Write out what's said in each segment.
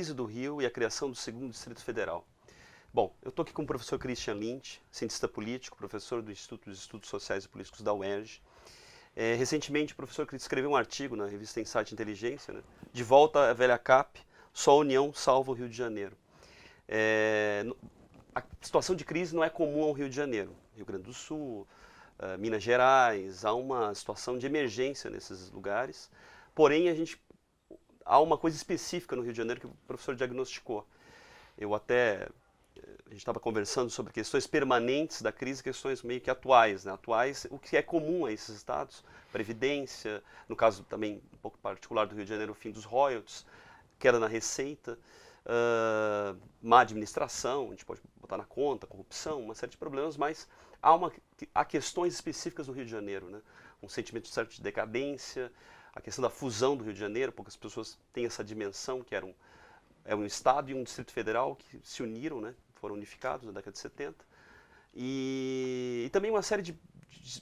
crise do Rio e a criação do segundo Distrito Federal. Bom, eu estou aqui com o professor Christian Lynch, cientista político, professor do Instituto de Estudos Sociais e Políticos da UERJ. Recentemente, o professor escreveu um artigo na revista Insight Inteligência, né? De volta à velha CAP, só a União salva o Rio de Janeiro. A situação de crise não é comum ao Rio de Janeiro. Rio Grande do Sul, Minas Gerais, há uma situação de emergência nesses lugares. Porém, há uma coisa específica no Rio de Janeiro que o professor diagnosticou. A gente estava conversando sobre questões permanentes da crise, questões meio que atuais, né? Atuais, o que é comum a esses estados, previdência, no caso também um pouco particular do Rio de Janeiro, o fim dos royalties, queda na receita, má administração, a gente pode botar na conta, corrupção, uma série de problemas, mas há questões específicas no Rio de Janeiro, né? Um sentimento certo de decadência, a questão da fusão do Rio de Janeiro, poucas pessoas têm essa dimensão, que é um estado e um distrito federal que se uniram, né? Foram unificados na década de 70. E também uma série de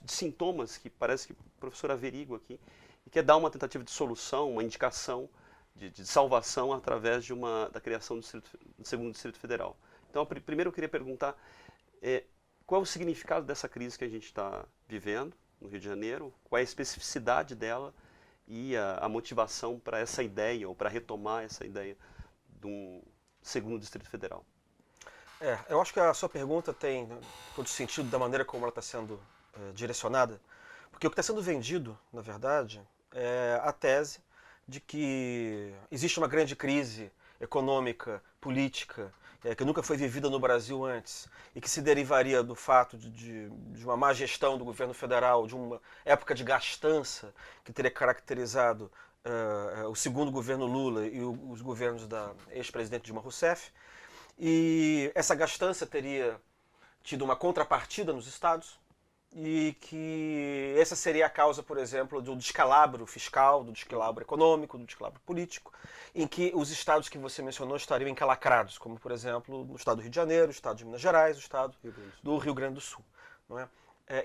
sintomas que parece que o professor averigua aqui, e quer dar uma tentativa de solução, uma indicação de salvação através da criação do segundo Distrito Federal. Então, primeiro eu queria perguntar qual é o significado dessa crise que a gente está vivendo no Rio de Janeiro, qual é a especificidade dela e a motivação para essa ideia, ou para retomar essa ideia de um segundo Distrito Federal. Eu acho que a sua pergunta tem todo sentido da maneira como ela está sendo direcionada, porque o que está sendo vendido, na verdade, é a tese de que existe uma grande crise econômica, política, que nunca foi vivida no Brasil antes, e que se derivaria do fato de uma má gestão do governo federal, de uma época de gastança que teria caracterizado o segundo governo Lula e os governos da ex-presidente Dilma Rousseff. E essa gastança teria tido uma contrapartida nos estados e que essa seria a causa, por exemplo, do descalabro fiscal, do descalabro econômico, do descalabro político, em que os estados que você mencionou estariam encalacrados, como, por exemplo, no estado do Rio de Janeiro, o estado de Minas Gerais, o estado do Rio Grande do Sul. Não é?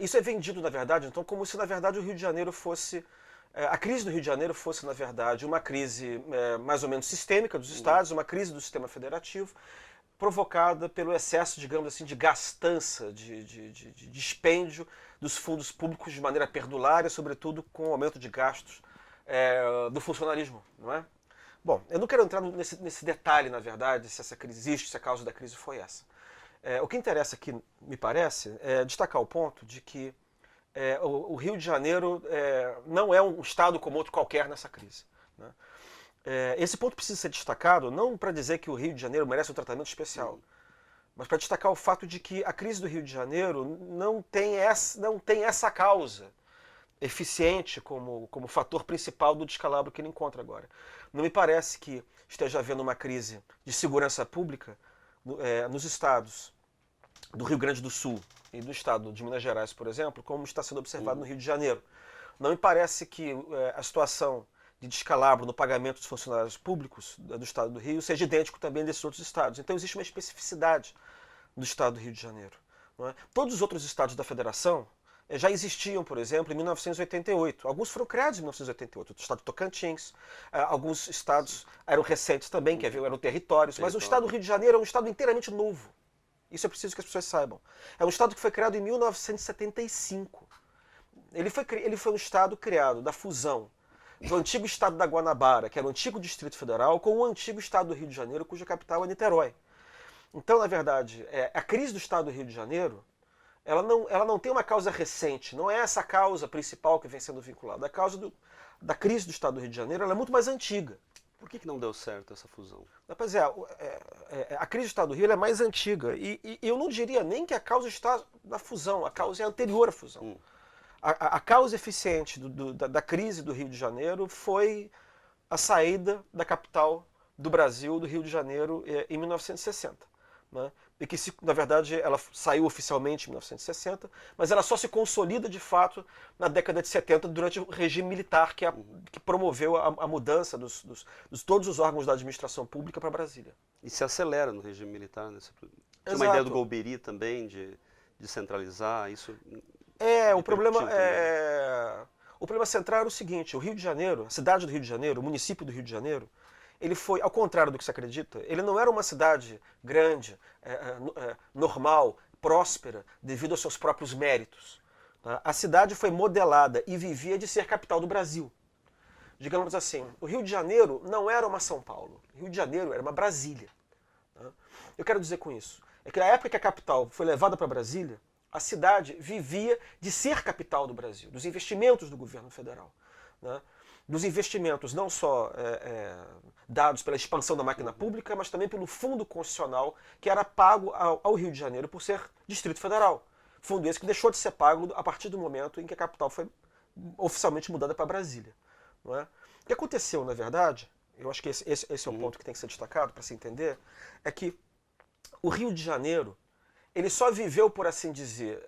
Isso é vendido, na verdade, então, como se, na verdade, o Rio de Janeiro fosse... A crise do Rio de Janeiro fosse, na verdade, uma crise mais ou menos sistêmica dos estados, uma crise do sistema federativo, provocada pelo excesso, digamos assim, de gastança, de dispêndio dos fundos públicos de maneira perdulária, sobretudo com o aumento de gastos do funcionalismo, não é? Bom, eu não quero entrar nesse detalhe, na verdade, se essa crise existe, se a causa da crise foi essa. O que interessa aqui, me parece, é destacar o ponto de que o Rio de Janeiro não é um estado como outro qualquer nessa crise, né? Esse ponto precisa ser destacado, não para dizer que o Rio de Janeiro merece um tratamento especial, mas para destacar o fato de que a crise do Rio de Janeiro não tem essa causa eficiente como fator principal do descalabro que ele encontra agora. Não me parece que esteja havendo uma crise de segurança pública nos estados do Rio Grande do Sul e do estado de Minas Gerais, por exemplo, como está sendo observado no Rio de Janeiro. Não me parece que a situação de descalabro no pagamento dos funcionários públicos do estado do Rio seja idêntico também desses outros estados. Então existe uma especificidade do estado do Rio de Janeiro. Não é? Todos os outros estados da federação já existiam, por exemplo, em 1988. Alguns foram criados em 1988. O estado de Tocantins, alguns estados eram recentes também, que eram territórios, mas o estado do Rio de Janeiro é um estado inteiramente novo. Isso é preciso que as pessoas saibam. É um estado que foi criado em 1975. Ele foi um estado criado da fusão do antigo estado da Guanabara, que era o antigo Distrito Federal, com o antigo estado do Rio de Janeiro, cuja capital é Niterói. Então, na verdade, a crise do estado do Rio de Janeiro, ela não tem uma causa recente, não é essa a causa principal que vem sendo vinculada. A causa da crise do estado do Rio de Janeiro ela é muito mais antiga. Por que não deu certo essa fusão? Pois a crise do estado do Rio é mais antiga, e eu não diria nem que a causa está na fusão, a causa é anterior à fusão. A causa eficiente da crise do Rio de Janeiro foi a saída da capital do Brasil, do Rio de Janeiro, em 1960. Né? E que, na verdade, ela saiu oficialmente em 1960, mas ela só se consolida de fato na década de 70, durante o regime militar que promoveu a mudança de todos os órgãos da administração pública para Brasília. E se acelera no regime militar, né? Tinha uma ideia do Golbery também, de descentralizar isso. O problema central era o seguinte: o Rio de Janeiro, a cidade do Rio de Janeiro, o município do Rio de Janeiro, ele foi, ao contrário do que se acredita, ele não era uma cidade grande, normal, próspera, devido aos seus próprios méritos. Tá? A cidade foi modelada e vivia de ser capital do Brasil. Digamos assim, o Rio de Janeiro não era uma São Paulo. O Rio de Janeiro era uma Brasília. Tá? Eu quero dizer com isso, é que na época que a capital foi levada para Brasília, a cidade vivia de ser capital do Brasil, dos investimentos do governo federal. Né? Dos investimentos não só dados pela expansão da máquina pública, mas também pelo fundo constitucional que era pago ao Rio de Janeiro por ser Distrito Federal. Fundo esse que deixou de ser pago a partir do momento em que a capital foi oficialmente mudada para Brasília. Não é? O que aconteceu, na verdade, eu acho que esse é o ponto que tem que ser destacado para se entender, é que o Rio de Janeiro ele só viveu, por assim dizer,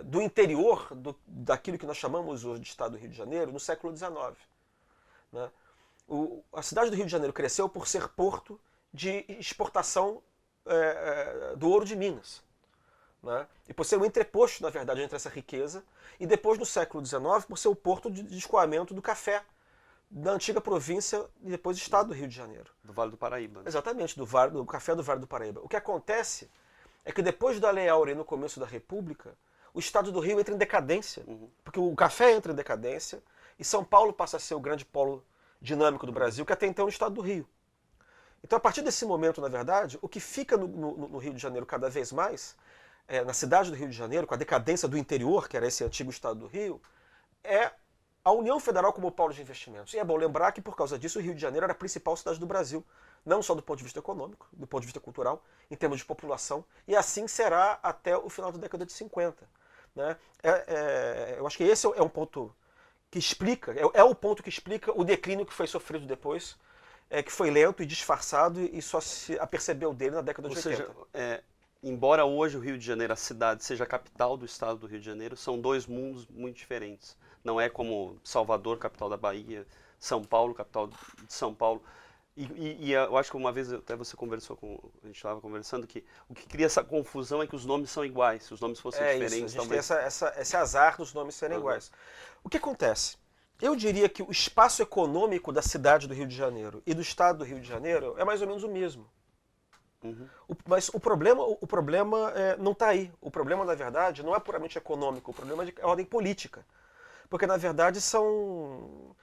do interior daquilo que nós chamamos hoje de Estado do Rio de Janeiro no século XIX. Né? A cidade do Rio de Janeiro cresceu por ser porto de exportação do ouro de Minas. Né? E por ser um entreposto, na verdade, entre essa riqueza, e depois, no século XIX, por ser o porto de escoamento do café da antiga província e depois Estado do Rio de Janeiro. Do Vale do Paraíba. Né? Exatamente, do café do Vale do Paraíba. O que acontece é que depois da Lei Áurea, no começo da República, o Estado do Rio entra em decadência, porque o café entra em decadência e São Paulo passa a ser o grande polo dinâmico do Brasil, que até então é o Estado do Rio. Então, a partir desse momento, na verdade, o que fica no Rio de Janeiro cada vez mais, na cidade do Rio de Janeiro, com a decadência do interior, que era esse antigo Estado do Rio, é a União Federal como polo de investimentos. E é bom lembrar que, por causa disso, o Rio de Janeiro era a principal cidade do Brasil, não só do ponto de vista econômico, do ponto de vista cultural, em termos de população, e assim será até o final da década de 50. Né? Eu acho que esse é um ponto que explica, é o ponto que explica o declínio que foi sofrido depois, que foi lento e disfarçado e só se apercebeu dele na década de 80. Ou seja, embora hoje o Rio de Janeiro, a cidade, seja a capital do estado do Rio de Janeiro, são dois mundos muito diferentes. Não é como Salvador, capital da Bahia, São Paulo, capital de São Paulo. E eu acho que uma vez até você conversou a gente estava conversando, que o que cria essa confusão é que os nomes são iguais. Se os nomes fossem diferentes, isso, a gente talvez... tem esse azar dos nomes serem iguais. O que acontece? Eu diria que o espaço econômico da cidade do Rio de Janeiro e do estado do Rio de Janeiro é mais ou menos o mesmo. Mas o problema não está aí. O problema, na verdade, não é puramente econômico, o problema é de ordem política. Porque, na verdade, são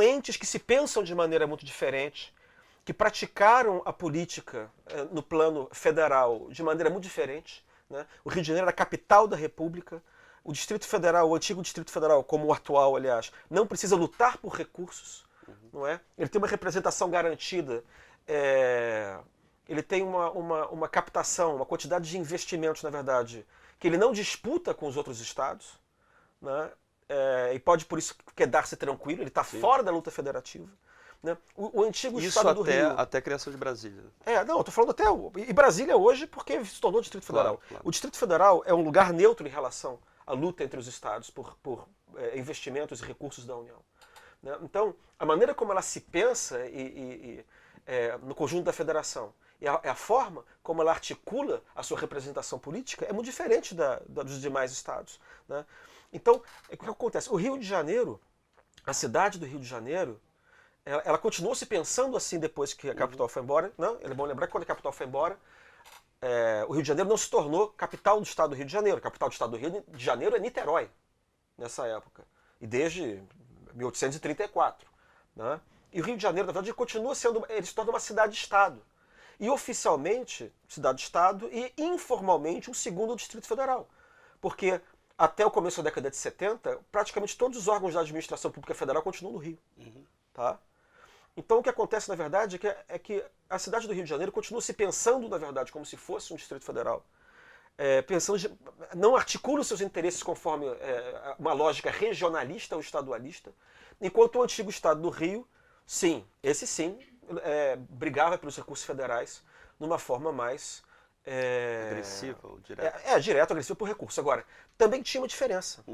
entes que se pensam de maneira muito diferente, que praticaram a política no plano federal de maneira muito diferente. Né? O Rio de Janeiro era a capital da República. O Distrito Federal, o antigo Distrito Federal, como o atual, aliás, não precisa lutar por recursos. Não é? Ele tem uma representação garantida. Ele tem uma captação, uma quantidade de investimentos, na verdade, que ele não disputa com os outros estados. Né? E pode, por isso, quedar-se tranquilo, ele está fora da luta federativa. Né? O antigo Isso Estado do Rio... até a criação de Brasília. Não, eu estou falando até... E Brasília hoje, porque se tornou Distrito Federal. Claro. O Distrito Federal é um lugar neutro em relação à luta entre os estados por investimentos e recursos da União. Né? Então, a maneira como ela se pensa no conjunto da federação e a forma como ela articula a sua representação política é muito diferente dos demais estados. Né? Então, o que acontece? O Rio de Janeiro, a cidade do Rio de Janeiro, ela continuou se pensando assim depois que a capital foi embora. Não? É bom lembrar que quando a capital foi embora, o Rio de Janeiro não se tornou capital do estado do Rio de Janeiro. A capital do estado do Rio de Janeiro é Niterói, nessa época. E desde 1834. Né? E o Rio de Janeiro, na verdade, continua sendo... Ele se torna uma cidade-estado. E oficialmente, cidade-estado, e informalmente, um segundo Distrito Federal. Porque até o começo da década de 70, praticamente todos os órgãos da administração pública federal continuam no Rio. Tá? Então o que acontece, na verdade, é que a cidade do Rio de Janeiro continua se pensando, na verdade, como se fosse um Distrito Federal. Não articula os seus interesses conforme uma lógica regionalista ou estadualista, enquanto o antigo Estado do Rio, sim, esse sim, brigava pelos recursos federais numa forma mais... agressiva ou direta? Direto, agressivo por recurso. Agora, também tinha uma diferença.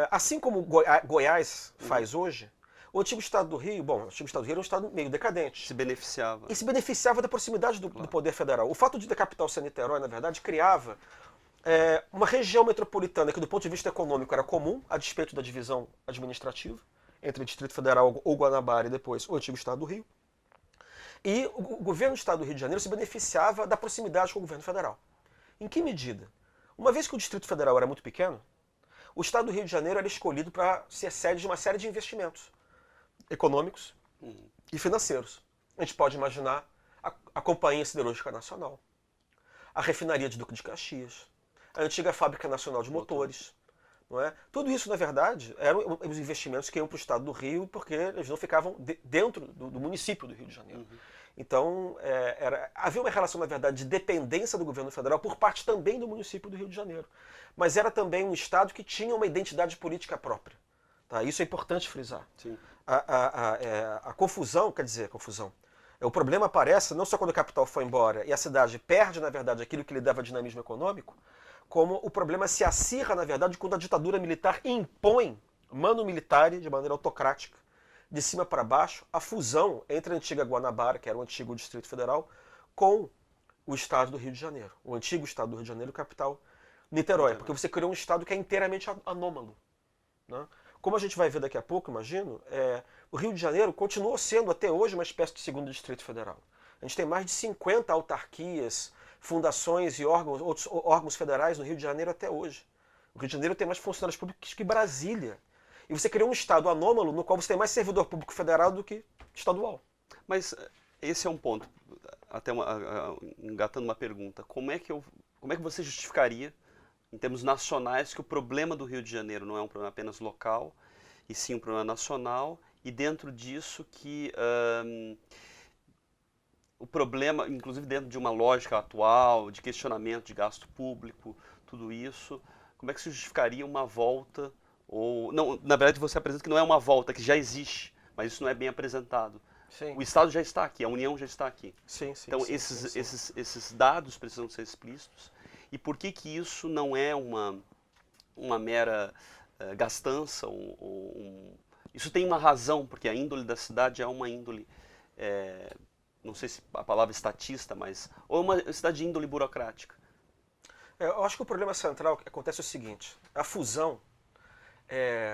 Assim como Goiás faz hoje, o antigo Estado do Rio, o antigo Estado do Rio era um estado meio decadente. Se beneficiava. E se beneficiava da proximidade do poder federal. O fato de a capital ser Niterói, na verdade, criava uma região metropolitana que, do ponto de vista econômico, era comum, a despeito da divisão administrativa entre o Distrito Federal ou Guanabara e depois o antigo Estado do Rio. E o governo do Estado do Rio de Janeiro se beneficiava da proximidade com o governo federal. Em que medida? Uma vez que o Distrito Federal era muito pequeno, o Estado do Rio de Janeiro era escolhido para ser sede de uma série de investimentos econômicos e financeiros. A gente pode imaginar a Companhia Siderúrgica Nacional, a refinaria de Duque de Caxias, a antiga Fábrica Nacional de Motores. Não é? Tudo isso, na verdade, eram os investimentos que iam para o Estado do Rio, porque eles não ficavam dentro do município do Rio de Janeiro. Então, havia uma relação, na verdade, de dependência do governo federal por parte também do município do Rio de Janeiro. Mas era também um Estado que tinha uma identidade política própria. Tá? Isso é importante frisar. Sim. A confusão, o problema aparece não só quando a capital foi embora e a cidade perde, na verdade, aquilo que lhe dava dinamismo econômico, como o problema se acirra, na verdade, quando a ditadura militar impõe, mano militare, de maneira autocrática, de cima para baixo, a fusão entre a antiga Guanabara, que era o antigo Distrito Federal, com o Estado do Rio de Janeiro. O antigo Estado do Rio de Janeiro, capital Niterói. Porque você criou um Estado que é inteiramente anômalo. Né? Como a gente vai ver daqui a pouco, imagino, o Rio de Janeiro continuou sendo até hoje uma espécie de segundo Distrito Federal. A gente tem mais de 50 autarquias, fundações e outros órgãos federais no Rio de Janeiro até hoje. O Rio de Janeiro tem mais funcionários públicos que Brasília. E você criou um Estado anômalo no qual você tem mais servidor público federal do que estadual. Mas esse é um ponto, até engatando uma pergunta. Como é que você justificaria, em termos nacionais, que o problema do Rio de Janeiro não é um problema apenas local, e sim um problema nacional, e dentro disso que o problema, inclusive dentro de uma lógica atual, de questionamento de gasto público, tudo isso, como é que se justificaria uma volta, ou não, na verdade você apresenta que não é uma volta, que já existe, mas isso não é bem apresentado. Sim. O Estado já está aqui, a União já está aqui. Sim, então esses dados precisam ser explícitos. E por que isso não é uma mera gastança? Isso tem uma razão, porque a índole da cidade é uma índole, não sei se a palavra estatista, mas ou uma cidade de índole burocrática. Eu acho que o problema central que acontece é o seguinte: a fusão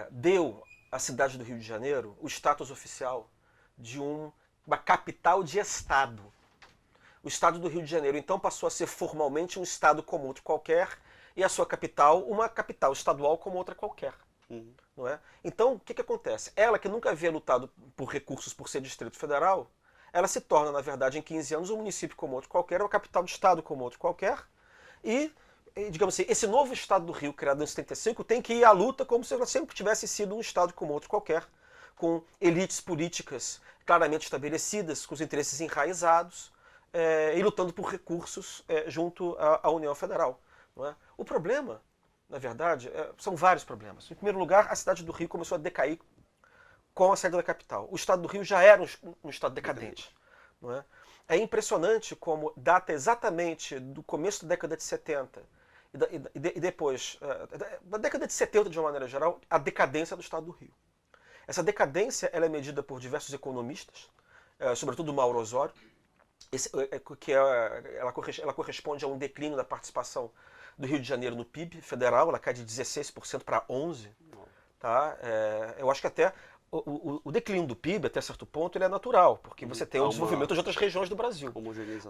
deu à cidade do Rio de Janeiro o status oficial de uma capital de Estado. O Estado do Rio de Janeiro, então, passou a ser formalmente um Estado como outro qualquer, e a sua capital, uma capital estadual como outra qualquer. Não é? Então, o que acontece? Ela, que nunca havia lutado por recursos por ser Distrito Federal, ela se torna, na verdade, em 15 anos, um município como outro qualquer, uma capital de Estado como outro qualquer, e, digamos assim, esse novo Estado do Rio, criado em 75, tem que ir à luta como se ela sempre tivesse sido um Estado como outro qualquer, com elites políticas claramente estabelecidas, com os interesses enraizados, e lutando por recursos junto à União Federal. Não é? O problema, na verdade, são vários problemas. Em primeiro lugar, a cidade do Rio começou a decair com a saída da capital. O Estado do Rio já era um Estado decadente. Não é? É impressionante como data exatamente do começo da década de 70 e depois, da década de 70 de uma maneira geral, a decadência do Estado do Rio. Essa decadência ela é medida por diversos economistas, sobretudo Mauro Osório, ela corresponde a um declínio da participação do Rio de Janeiro no PIB federal, ela cai de 16% para 11%. Tá? Eu acho que até o declínio do PIB, até certo ponto, ele é natural, porque você tem o desenvolvimento de outras regiões do Brasil.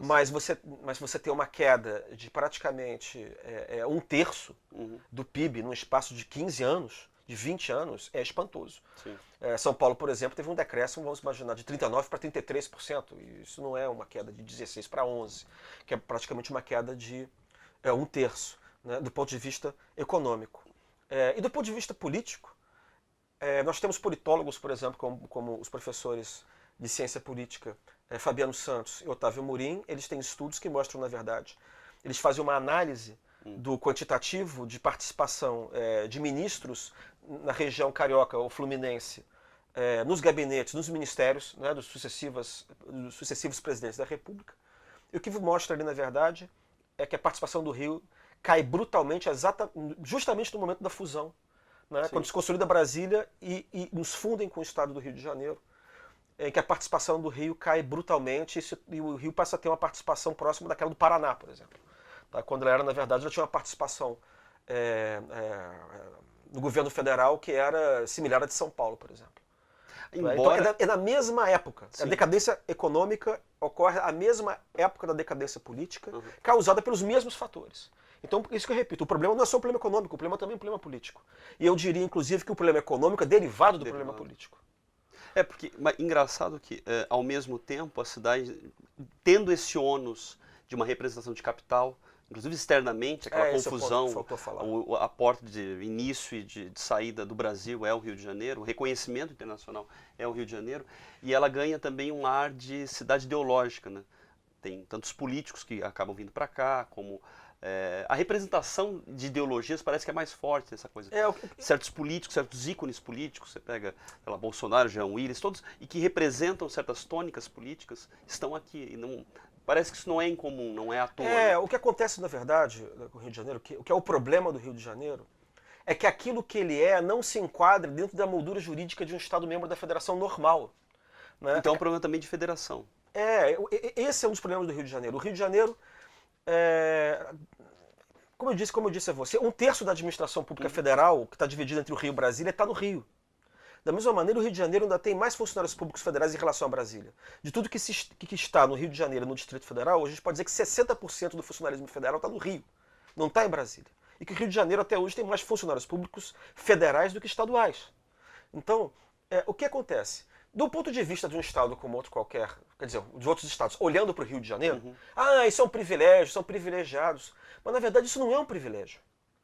Mas você tem uma queda de praticamente um terço do PIB num espaço de 15 anos, de 20 anos, é espantoso. São Paulo, por exemplo, teve um decréscimo, vamos imaginar, de 39% para 33%. E isso não é uma queda de 16% para 11%, que é praticamente uma queda de um terço, né, do ponto de vista econômico. E do ponto de vista político, nós temos politólogos, por exemplo, como os professores de ciência política Fabiano Santos e Otávio Murim. Eles têm estudos que mostram, na verdade, eles fazem uma análise do quantitativo de participação de ministros na região carioca ou fluminense, nos gabinetes, nos ministérios, né, dos sucessivos presidentes da República. E o que mostra ali, na verdade, é que a participação do Rio cai brutalmente justamente no momento da fusão, né, quando se consolida Brasília e nos fundem com o Estado do Rio de Janeiro, em que a participação do Rio cai brutalmente e o Rio passa a ter uma participação próxima daquela do Paraná, por exemplo. Tá? Quando ela era, na verdade, ela tinha uma participação no governo federal que era similar à de São Paulo, por exemplo. Embora... Então é na mesma época. Sim. A decadência econômica ocorre à mesma época da decadência política, causada pelos mesmos fatores. Então, isso que eu repito, o problema não é só o problema econômico, o problema também é um problema político. E eu diria, inclusive, que o problema econômico é derivado do problema político. Mas engraçado que, ao mesmo tempo, a cidade, tendo esse ônus de uma representação de capital, inclusive externamente, aquela confusão, a porta de início e de saída do Brasil é o Rio de Janeiro, o reconhecimento internacional é o Rio de Janeiro, e ela ganha também um ar de cidade ideológica, né? Tem tantos políticos que acabam vindo para cá, como a representação de ideologias parece que é mais forte nessa coisa. Certos políticos, certos ícones políticos, você pega Bolsonaro, Jean Willis, todos, e que representam certas tônicas políticas, estão aqui. E não, parece que isso não é incomum, não é à toa. O que acontece, na verdade, com o Rio de Janeiro, o que é o problema do Rio de Janeiro, é que aquilo que ele não se enquadra dentro da moldura jurídica de um Estado membro da federação normal. Né? Então é um problema também de federação. Esse é um dos problemas do Rio de Janeiro. O Rio de Janeiro, como eu disse a você, 1/3 da administração pública federal, que está dividida entre o Rio e Brasília, está no Rio. Da mesma maneira, o Rio de Janeiro ainda tem mais funcionários públicos federais em relação a Brasília. De tudo que está no Rio de Janeiro, no Distrito Federal, a gente pode dizer que 60% do funcionalismo federal está no Rio, não está em Brasília. E que o Rio de Janeiro até hoje tem mais funcionários públicos federais do que estaduais. Então, o que acontece? Do ponto de vista de um estado como outro qualquer, quer dizer, de outros estados, olhando para o Rio de Janeiro, isso é um privilégio, são privilegiados. Mas, na verdade, isso não é um privilégio.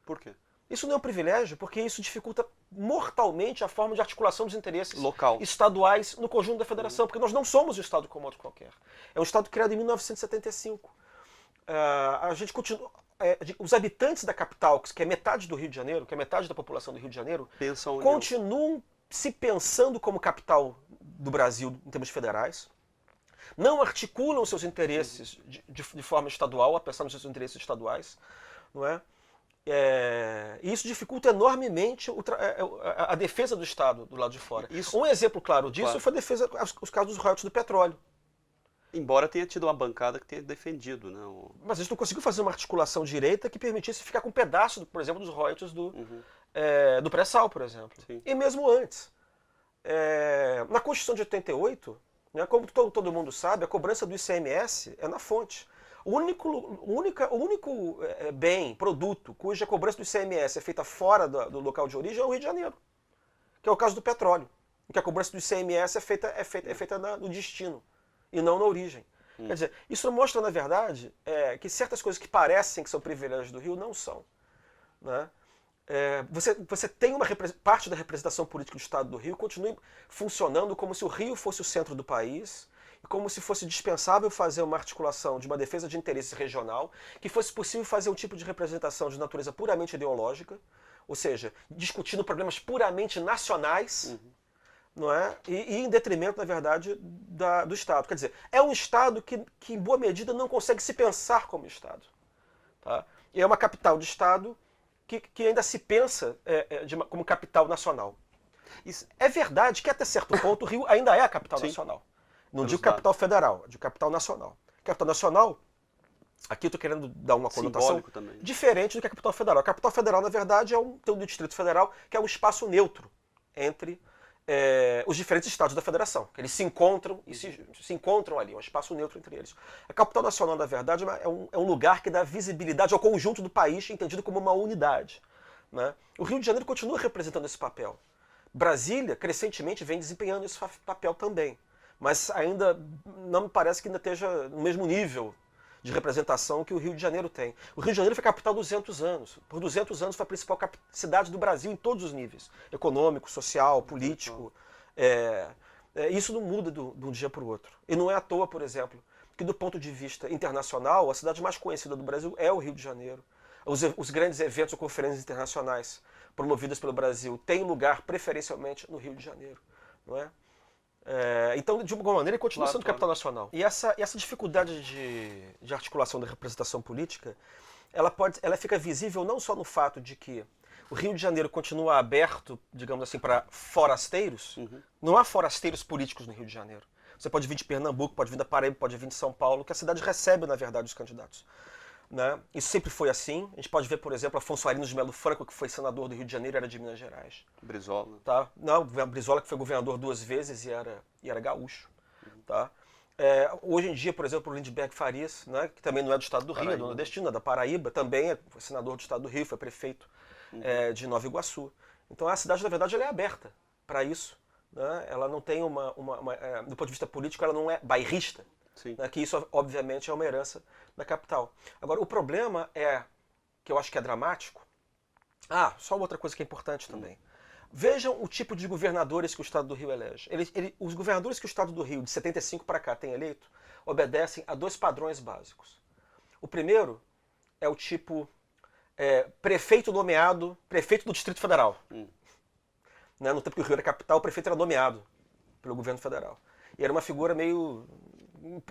Por quê? Isso não é um privilégio porque isso dificulta mortalmente a forma de articulação dos interesses estaduais no conjunto da federação, porque nós não somos um estado como outro qualquer. É um estado criado em 1975. A gente continua... os habitantes da capital, que é metade do Rio de Janeiro, que é metade da população do Rio de Janeiro, continuam se pensando como capital do Brasil em termos federais, não articulam seus interesses de forma estadual, apesar dos seus interesses estaduais, não é? E isso dificulta enormemente a defesa do Estado do lado de fora. Um exemplo claro disso foi a defesa, os casos dos royalties do petróleo. Embora tenha tido uma bancada que tenha defendido. Né, Mas a gente não conseguiu fazer uma articulação direita que permitisse ficar com um pedaço, por exemplo, dos royalties do pré-sal, por exemplo. Sim. E mesmo antes. Na Constituição de 88, né, como todo mundo sabe, a cobrança do ICMS é na fonte. O único bem, produto, cuja cobrança do ICMS é feita fora do local de origem é o Rio de Janeiro, que é o caso do petróleo, em que a cobrança do ICMS é feita no destino e não na origem. Quer dizer, isso mostra, na verdade, que certas coisas que parecem que são privilégios do Rio não são. Né? Você tem parte da representação política do Estado do Rio continua funcionando como se o Rio fosse o centro do país, e como se fosse dispensável fazer uma articulação de uma defesa de interesse regional, que fosse possível fazer um tipo de representação de natureza puramente ideológica, ou seja, discutindo problemas puramente nacionais, não é? E em detrimento, na verdade, do Estado. Quer dizer, é um Estado que em boa medida não consegue se pensar como Estado. Tá? E é uma capital de Estado que ainda se pensa como capital nacional. É verdade que até certo ponto o Rio ainda é a capital nacional. Não digo capital federal, digo capital nacional. Capital nacional, aqui eu estou querendo dar uma conotação diferente do que a capital federal. A capital federal, na verdade, tem um Distrito Federal que é um espaço neutro entre os diferentes estados da federação. Que eles se encontram e se encontram ali, um espaço neutro entre eles. A capital nacional, na verdade, é um lugar que dá visibilidade ao conjunto do país, entendido como uma unidade. Né? O Rio de Janeiro continua representando esse papel. Brasília, crescentemente, vem desempenhando esse papel também. Mas ainda não me parece que ainda esteja no mesmo nível de representação que o Rio de Janeiro tem. O Rio de Janeiro foi capital 200 anos. Por 200 anos foi a principal cidade do Brasil em todos os níveis. Econômico, social, político. Isso não muda de um dia para o outro. E não é à toa, por exemplo, que do ponto de vista internacional, a cidade mais conhecida do Brasil é o Rio de Janeiro. Os grandes eventos ou conferências internacionais promovidas pelo Brasil têm lugar preferencialmente no Rio de Janeiro. Não é? Então, de alguma maneira, ele continua sendo capital nacional. E essa dificuldade de articulação da representação política, ela fica visível não só no fato de que o Rio de Janeiro continua aberto, digamos assim, para forasteiros. Não há forasteiros políticos no Rio de Janeiro. Você pode vir de Pernambuco, pode vir da Paraíba, pode vir de São Paulo, que a cidade recebe, na verdade, os candidatos. né? Isso sempre foi assim. A gente pode ver, por exemplo, Afonso Arinos de Melo Franco, que foi senador do Rio de Janeiro, era de Minas Gerais. Brizola. Tá? Não, Brizola, que foi governador 2 vezes e era gaúcho. Tá? Hoje em dia, por exemplo, o Lindbergh Farias, né, que também não é do estado do Rio, é do nordestino, é da Paraíba, também é senador do estado do Rio, foi prefeito de Nova Iguaçu. Então a cidade, na verdade, ela é aberta para isso. Né? Ela não tem do ponto de vista político, ela não é bairrista. Né? Que isso, obviamente, é uma herança da capital. Agora, o problema que eu acho que é dramático. Só outra coisa que é importante também. Vejam o tipo de governadores que o Estado do Rio elege. Os governadores que o Estado do Rio, de 75 para cá, tem eleito, obedecem a 2 padrões básicos. O primeiro é o tipo prefeito nomeado, prefeito do Distrito Federal. Né? No tempo que o Rio era capital, o prefeito era nomeado pelo governo federal. E era uma figura meio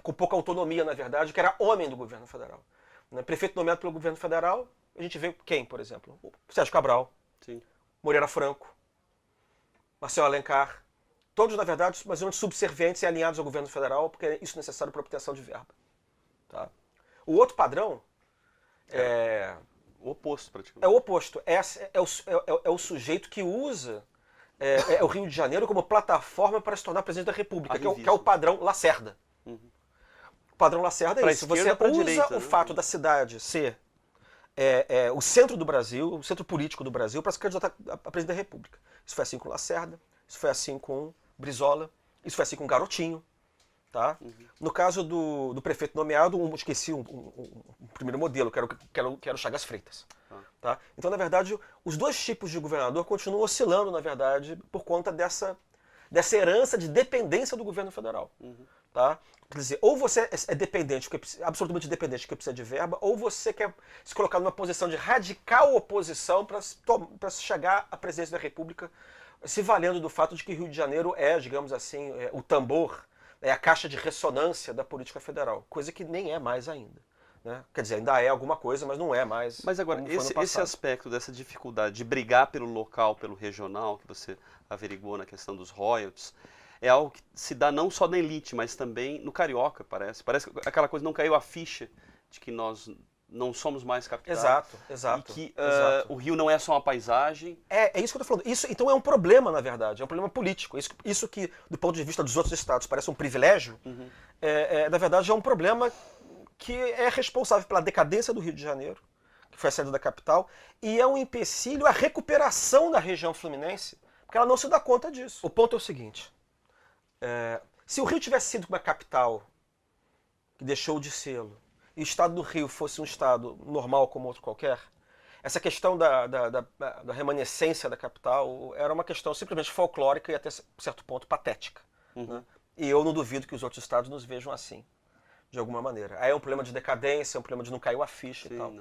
com pouca autonomia, na verdade, que era homem do governo federal. Né? Prefeito nomeado pelo governo federal, a gente vê quem, por exemplo? O Sérgio Cabral, Sim. Moreira Franco, Marcelo Alencar, todos, na verdade, mais ou menos subservientes e alinhados ao governo federal, porque isso é necessário para obtenção de verba. Tá? O outro padrão o oposto, praticamente. É o oposto. É o sujeito que usa o Rio de Janeiro como plataforma para se tornar presidente da República, que é o padrão Lacerda. O padrão Lacerda é isso. Você usa direita, o fato da cidade ser o centro do Brasil, o centro político do Brasil, para se candidatar a presidente da República. Isso foi assim com Lacerda, isso foi assim com Brizola, isso foi assim com Garotinho. Tá? No caso do prefeito nomeado, esqueci um primeiro modelo, que era o Chagas Freitas. Tá? Então, na verdade, os 2 tipos de governador continuam oscilando, na verdade, por conta dessa herança de dependência do governo federal. Tá? Quer dizer, ou você é dependente, absolutamente dependente, porque precisa de verba, ou você quer se colocar numa posição de radical oposição para chegar à presidência da República, se valendo do fato de que Rio de Janeiro digamos assim, o tambor, é a caixa de ressonância da política federal, coisa que nem é mais ainda. Né? Quer dizer, ainda é alguma coisa, mas não é mais. Mas agora, esse aspecto dessa dificuldade de brigar pelo local, pelo regional, que você averiguou na questão dos royalties, é algo que se dá não só na elite, mas também no carioca, parece. Parece que aquela coisa não caiu a ficha de que nós não somos mais capital. Exato. E que o Rio não é só uma paisagem. É isso que eu estou falando. Isso, então, é um problema, na verdade. É um problema político. Isso que, do ponto de vista dos outros estados, parece um privilégio, na verdade, é um problema que é responsável pela decadência do Rio de Janeiro, que foi a saída da capital, e é um empecilho à recuperação da região fluminense, porque ela não se dá conta disso. O ponto é o seguinte. Se o Rio tivesse sido uma capital que deixou de sê-lo, e o estado do Rio fosse um estado normal como outro qualquer, essa questão da remanescência da capital era uma questão simplesmente folclórica e até certo ponto patética. Né? E eu não duvido que os outros estados nos vejam assim, de alguma maneira. Aí é um problema de decadência, é um problema de não cair a ficha e tal.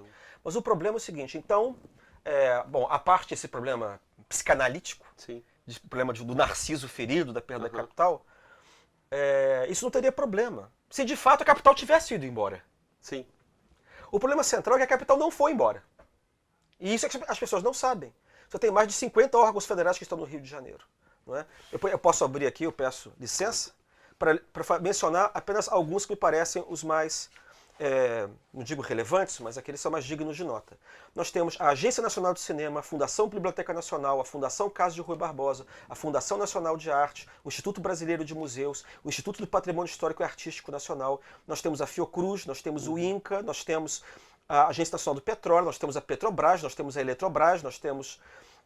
Mas o problema é o seguinte, então, a parte desse problema psicanalítico, problema do narciso ferido, da perda da capital, isso não teria problema. Se de fato a capital tivesse ido embora. Sim. O problema central é que a capital não foi embora. E isso é que as pessoas não sabem. Você tem mais de 50 órgãos federais que estão no Rio de Janeiro. Não é? Eu posso abrir aqui, eu peço licença, para mencionar apenas alguns que me parecem os mais, não digo relevantes, mas aqueles que são mais dignos de nota. Nós temos a Agência Nacional de Cinema, a Fundação Biblioteca Nacional, a Fundação Caso de Rui Barbosa, a Fundação Nacional de Arte, o Instituto Brasileiro de Museus, o Instituto do Patrimônio Histórico e Artístico Nacional, nós temos a Fiocruz, nós temos o INCA, nós temos a Agência Nacional do Petróleo, nós temos a Petrobras, nós temos a Eletrobras, nós temos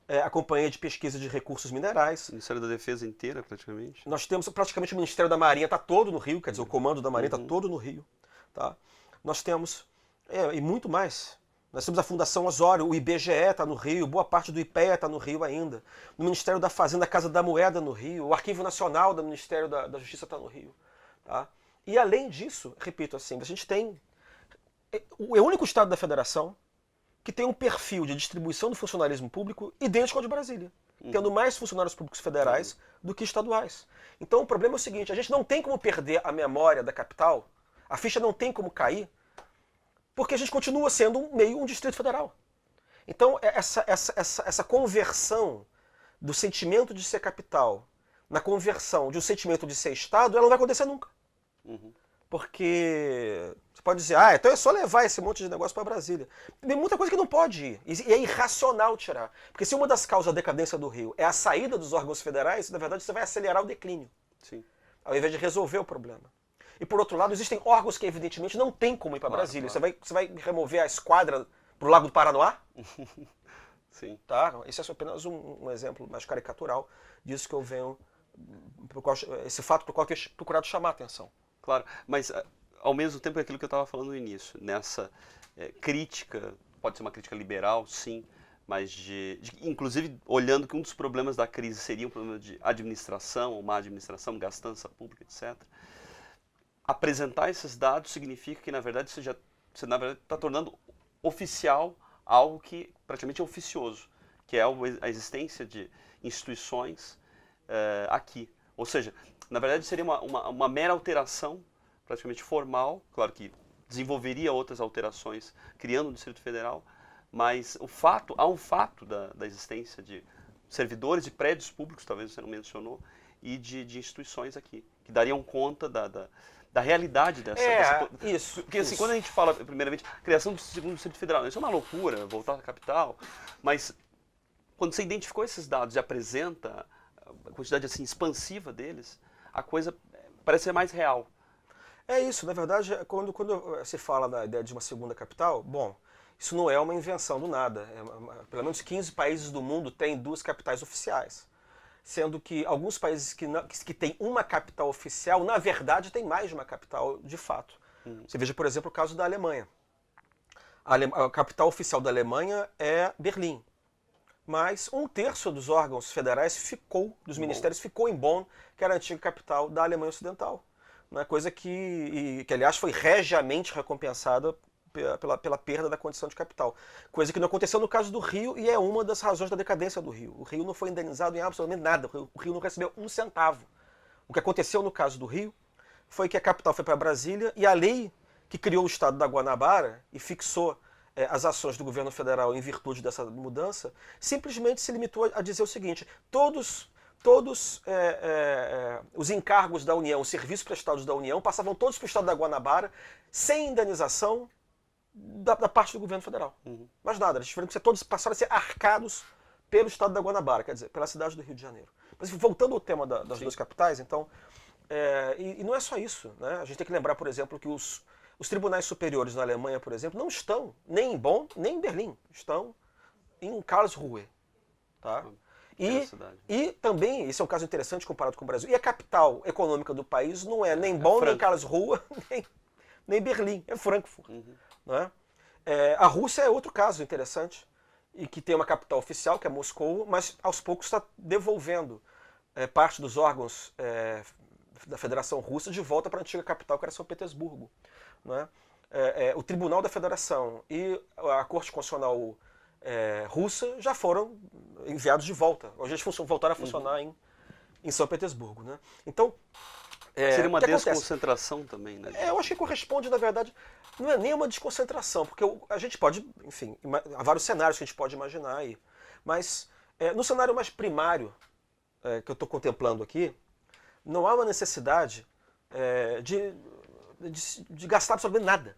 a Companhia de Pesquisa de Recursos Minerais. O Ministério da Defesa inteira, praticamente. Nós temos praticamente o Ministério da Marinha, está todo no Rio, quer dizer, o Comando da Marinha está todo no Rio. Tá? Nós temos, e muito mais. Nós temos a Fundação Osório, o IBGE está no Rio, boa parte do IPEA está no Rio ainda. No Ministério da Fazenda, a Casa da Moeda no Rio, o Arquivo Nacional do Ministério da Justiça está no Rio. Tá? E além disso, repito assim, a gente tem o único estado da federação que tem um perfil de distribuição do funcionalismo público idêntico ao de Brasília, tendo mais funcionários públicos federais do que estaduais. Então o problema é o seguinte, a gente não tem como perder a memória da capital, a ficha não tem como cair, porque a gente continua sendo um distrito federal. Então essa conversão do sentimento de ser capital na conversão de um sentimento de ser estado, ela não vai acontecer nunca. Porque Você pode dizer, ah, então é só levar esse monte de negócio para Brasília. Tem muita coisa que não pode ir. E é irracional tirar. Porque se uma das causas da decadência do Rio é a saída dos órgãos federais, na verdade você vai acelerar o declínio. Sim. Ao invés de resolver o problema. E por outro lado, existem órgãos que evidentemente não tem como ir para Claro, Brasília. claro. Você vai remover a esquadra para o Lago do Paranoá? Sim. Tá? Esse é apenas um exemplo mais caricatural disso que eu venho, esse fato para o qual eu tenho procurado chamar a atenção. Claro, mas ao mesmo tempo é aquilo que eu estava falando no início, nessa crítica, pode ser uma crítica liberal, sim, mas inclusive olhando que um dos problemas da crise seria um problema de administração, ou má administração, gastança pública, etc. Apresentar esses dados significa que, na verdade, você está tornando oficial algo que praticamente é oficioso, que é a existência de instituições aqui. Ou seja, na verdade seria uma mera alteração, praticamente formal, claro que desenvolveria outras alterações, criando o Distrito Federal, mas há um fato da existência de servidores de prédios públicos, talvez você não mencionou, e de instituições aqui, que dariam conta da realidade dessa... Isso. Porque assim, quando a gente fala, primeiramente, criação do segundo Distrito Federal, isso é uma loucura, voltar à capital, mas quando você identificou esses dados e apresenta a quantidade assim expansiva deles, a coisa parece ser mais real. É isso, na verdade, quando se fala na ideia de uma segunda capital, bom, isso não é uma invenção do nada. Pelo menos 15 países do mundo têm 2 capitais oficiais. Sendo que alguns países que têm uma capital oficial, na verdade, têm mais de uma capital de fato. Você veja, por exemplo, o caso da Alemanha. A capital oficial da Alemanha é Berlim. Mas 1/3 dos órgãos federais dos ministérios ficou em Bonn, que era a antiga capital da Alemanha Ocidental. Uma coisa que aliás, foi regiamente recompensada pela perda da condição de capital. Coisa que não aconteceu no caso do Rio e é uma das razões da decadência do Rio. O Rio não foi indenizado em absolutamente nada. O Rio não recebeu um centavo. O que aconteceu no caso do Rio foi que a capital foi para Brasília e a lei que criou o estado da Guanabara e fixou as ações do governo federal em virtude dessa mudança, simplesmente se limitou a dizer o seguinte: todos os encargos da União, os serviços prestados da União, passavam todos para o estado da Guanabara, sem indenização da parte do governo federal. Mais nada, eles tiveram que todos passaram a ser arcados pelo estado da Guanabara, quer dizer, pela cidade do Rio de Janeiro. Mas voltando ao tema das 2 capitais, então, e não é só isso, né? A gente tem que lembrar, por exemplo, que os tribunais superiores na Alemanha, por exemplo, não estão nem em Bonn, nem em Berlim, estão em Karlsruhe. Tá? E também, esse é um caso interessante comparado com o Brasil, e a capital econômica do país não é nem Bonn, nem Karlsruhe, nem Berlim, é Frankfurt. Né? A Rússia é outro caso interessante, e que tem uma capital oficial, que é Moscou, mas aos poucos está devolvendo parte dos órgãos da Federação Russa de volta para a antiga capital, que era São Petersburgo. Né? O Tribunal da Federação e a Corte Constitucional russa já foram enviados de volta. Hoje eles voltaram a funcionar em São Petersburgo. Né? Então, seria uma desconcentração também, né? Eu acho que corresponde, na verdade, não é nem uma desconcentração, porque a gente pode, enfim, há vários cenários que a gente pode imaginar aí. Mas no cenário mais primário que eu estou contemplando aqui, não há uma necessidade de gastar absolutamente nada.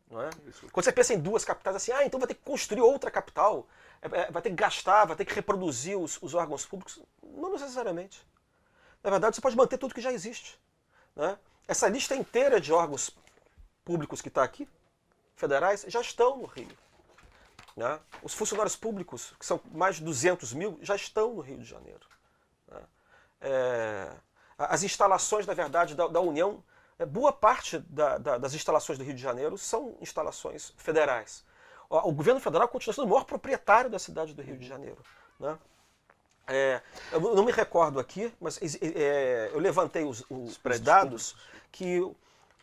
Não é? Quando você pensa em 2 capitais, assim, então vai ter que construir outra capital, vai ter que gastar, vai ter que reproduzir os órgãos públicos. Não necessariamente. Na verdade, você pode manter tudo que já existe. Né? Essa lista inteira de órgãos públicos que está aqui, federais, já estão no Rio. Né? Os funcionários públicos, que são mais de 200 mil, já estão no Rio de Janeiro. Né? As instalações, na verdade, da União, boa parte das instalações do Rio de Janeiro são instalações federais. O governo federal continua sendo o maior proprietário da cidade do Rio de Janeiro. Né? Eu não me recordo aqui, mas eu levantei os dados que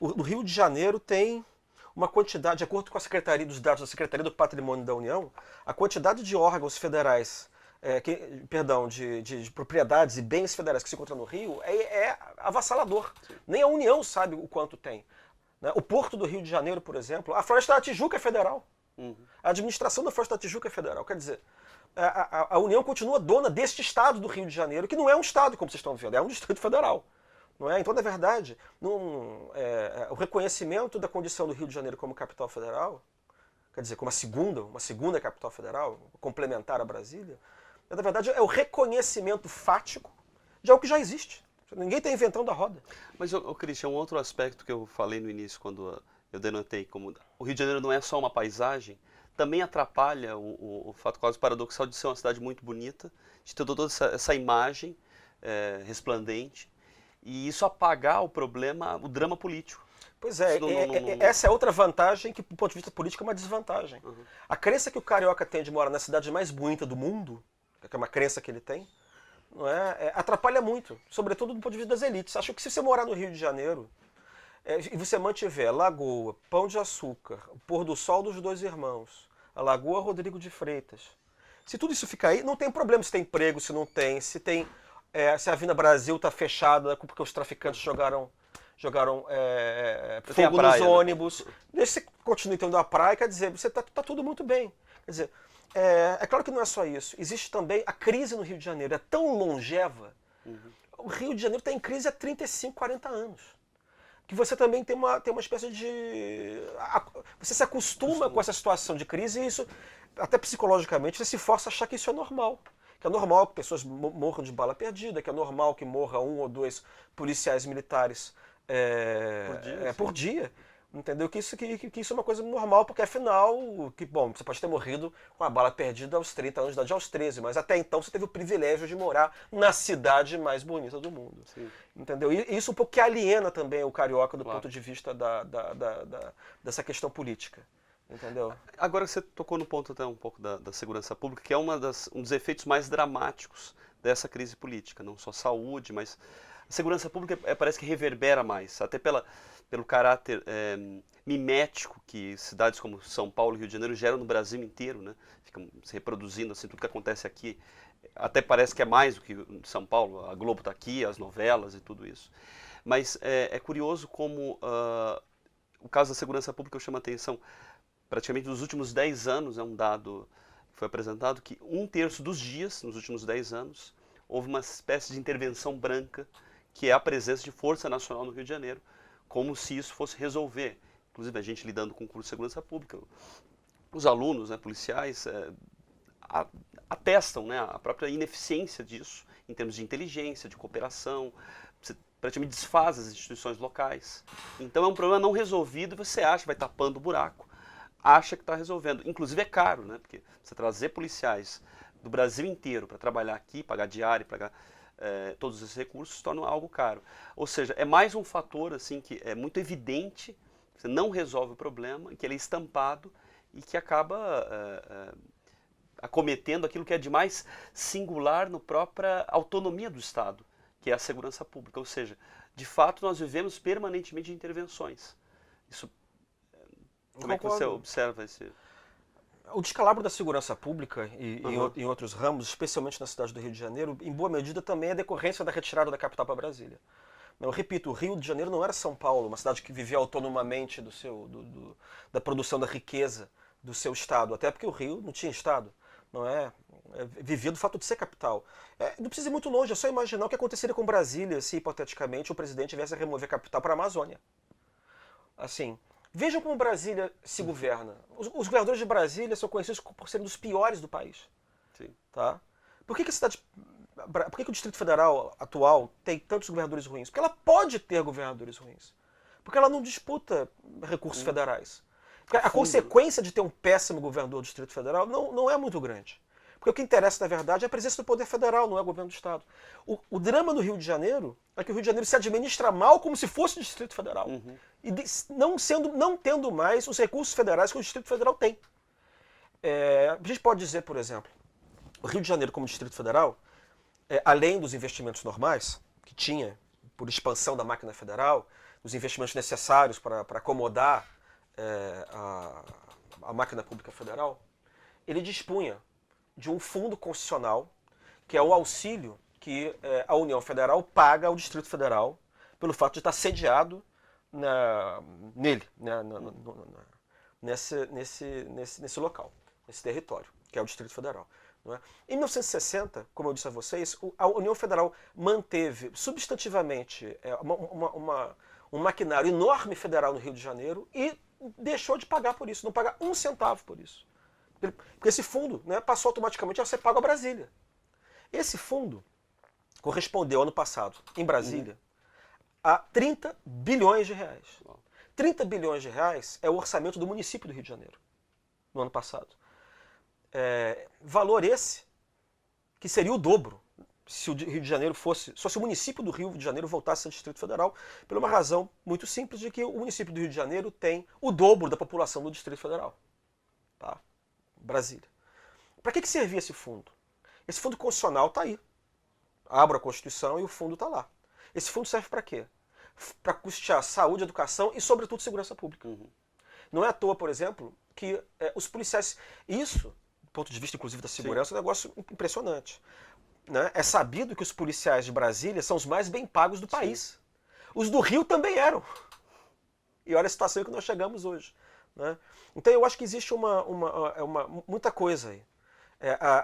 o Rio de Janeiro tem uma quantidade, de acordo com a Secretaria dos Dados da Secretaria do Patrimônio da União, a quantidade de órgãos federais, de propriedades e bens federais que se encontram no Rio é avassalador. Sim. Nem a União sabe o quanto tem. Né? O Porto do Rio de Janeiro, por exemplo, a Floresta da Tijuca é federal. A administração da Floresta da Tijuca é federal. Quer dizer, a União continua dona deste estado do Rio de Janeiro, que não é um estado, como vocês estão vendo, é um distrito federal. Não é? Então, na verdade, o reconhecimento da condição do Rio de Janeiro como capital federal, quer dizer, como uma segunda capital federal, complementar a Brasília, na verdade é o reconhecimento fático de algo que já existe. Ninguém está inventando a roda. Mas, Cristian, um outro aspecto que eu falei no início, quando eu denotei como o Rio de Janeiro não é só uma paisagem, também atrapalha o fato quase paradoxal de ser uma cidade muito bonita, de ter toda essa imagem resplandente, e isso apagar o problema, o drama político. Pois é, Não. essa é outra vantagem que, do ponto de vista político, é uma desvantagem. Uhum. A crença que o carioca tem de morar na cidade mais bonita do mundo, que é uma crença que ele tem, não atrapalha muito, sobretudo do ponto de vista das elites. Acho que se você morar no Rio de Janeiro e você mantiver Lagoa, Pão de Açúcar, o Pôr do Sol dos Dois Irmãos, a Lagoa Rodrigo de Freitas, se tudo isso ficar aí, não tem problema se tem emprego, se não tem, se a Avenida Brasil está fechada porque os traficantes jogaram fogo nos ônibus. Né? Desde que você continue tendo a praia, quer dizer, você tá tudo muito bem. Quer dizer, é claro que não é só isso. Existe também a crise no Rio de Janeiro. É tão longeva. Uhum. O Rio de Janeiro está em crise há 35, 40 anos. Que você também tem uma espécie de... Você se acostuma com essa situação de crise e isso, até psicologicamente, você se força a achar que isso é normal. Que é normal que pessoas morram de bala perdida, que é normal que morra 1 ou 2 policiais militares por dia, entendeu? Que isso é uma coisa normal, porque afinal, você pode ter morrido com a bala perdida aos 30 anos de idade, aos 13, mas até então você teve o privilégio de morar na cidade mais bonita do mundo. Sim. Entendeu? E isso um pouco que aliena também o carioca do ponto de vista dessa questão política. Entendeu? Agora você tocou no ponto até um pouco da segurança pública, que é um dos efeitos mais dramáticos dessa crise política, não só saúde, mas a segurança pública parece que reverbera mais, até pelo caráter mimético que cidades como São Paulo e Rio de Janeiro geram no Brasil inteiro, né? Ficam se reproduzindo assim, tudo que acontece aqui, até parece que é mais do que São Paulo, a Globo está aqui, as novelas e tudo isso. Mas é curioso como o caso da segurança pública chama a atenção. Praticamente nos últimos 10 anos, é um dado que foi apresentado, que 1/3 dos dias, nos últimos 10 anos, houve uma espécie de intervenção branca, que é a presença de Força Nacional no Rio de Janeiro, como se isso fosse resolver. Inclusive, a gente lidando com o curso de segurança pública, os alunos, né, policiais, atestam, né, a própria ineficiência disso, em termos de inteligência, de cooperação, você praticamente desfaz as instituições locais. Então é um problema não resolvido e você acha, vai tapando o buraco, acha que está resolvendo. Inclusive é caro, né? Porque você trazer policiais do Brasil inteiro para trabalhar aqui, pagar diária, pagar todos esses recursos, torna algo caro. Ou seja, é mais um fator assim que é muito evidente, você não resolve o problema, que ele é estampado e que acaba acometendo aquilo que é de mais singular na própria autonomia do Estado, que é a segurança pública. Ou seja, de fato nós vivemos permanentemente de intervenções. Isso como é que você observa esse... O descalabro da segurança pública e em outros ramos, especialmente na cidade do Rio de Janeiro, em boa medida também é decorrência da retirada da capital para Brasília. Eu repito, o Rio de Janeiro não era São Paulo, uma cidade que vivia autonomamente da produção da riqueza do seu estado, até porque o Rio não tinha estado, vivia do fato de ser capital. Não precisa ir muito longe, é só imaginar o que aconteceria com Brasília se, hipoteticamente, o presidente viesse a remover a capital para a Amazônia. Assim... Vejam como Brasília se governa. Os governadores de Brasília são conhecidos por serem dos piores do país. Sim. Tá? Por que o Distrito Federal atual tem tantos governadores ruins? Porque ela pode ter governadores ruins. Porque ela não disputa recursos federais. Porque a consequência de ter um péssimo governador do Distrito Federal não é muito grande. Porque o que interessa, na verdade, é a presença do poder federal, não é o governo do Estado. O drama do Rio de Janeiro é que o Rio de Janeiro se administra mal como se fosse o Distrito Federal. Uhum. E não tendo mais os recursos federais que o Distrito Federal tem. A gente pode dizer, por exemplo, o Rio de Janeiro como Distrito Federal, além dos investimentos normais, que tinha por expansão da máquina federal, os investimentos necessários para acomodar a máquina pública federal, ele dispunha de um fundo constitucional, que é o auxílio que a União Federal paga ao Distrito Federal pelo fato de estar sediado nele, nesse local, nesse território, que é o Distrito Federal. Não é? Em 1960, como eu disse a vocês, a União Federal manteve substantivamente um maquinário enorme federal no Rio de Janeiro e deixou de pagar por isso, não pagar um centavo por isso. Porque esse fundo, né, passou automaticamente a ser pago a Brasília. Esse fundo correspondeu ano passado, em Brasília, a 30 bilhões de reais. 30 bilhões de reais é o orçamento do município do Rio de Janeiro, no ano passado. Valor esse que seria o dobro se o Rio de Janeiro fosse, só se o município do Rio de Janeiro voltasse ao Distrito Federal, por uma razão muito simples de que o município do Rio de Janeiro tem o dobro da população do Distrito Federal. Tá? Brasília. Para que servia esse fundo? Esse fundo constitucional está aí. Abra a Constituição e o fundo está lá. Esse fundo serve para quê? Para custear saúde, educação e, sobretudo, segurança pública. Não é à toa, por exemplo, que os policiais... Isso, do ponto de vista, inclusive, da segurança, é um negócio impressionante. Né? É sabido que os policiais de Brasília são os mais bem pagos do país. Os do Rio também eram. E olha a situação em que nós chegamos hoje. Né? Então eu acho que existe muita coisa aí.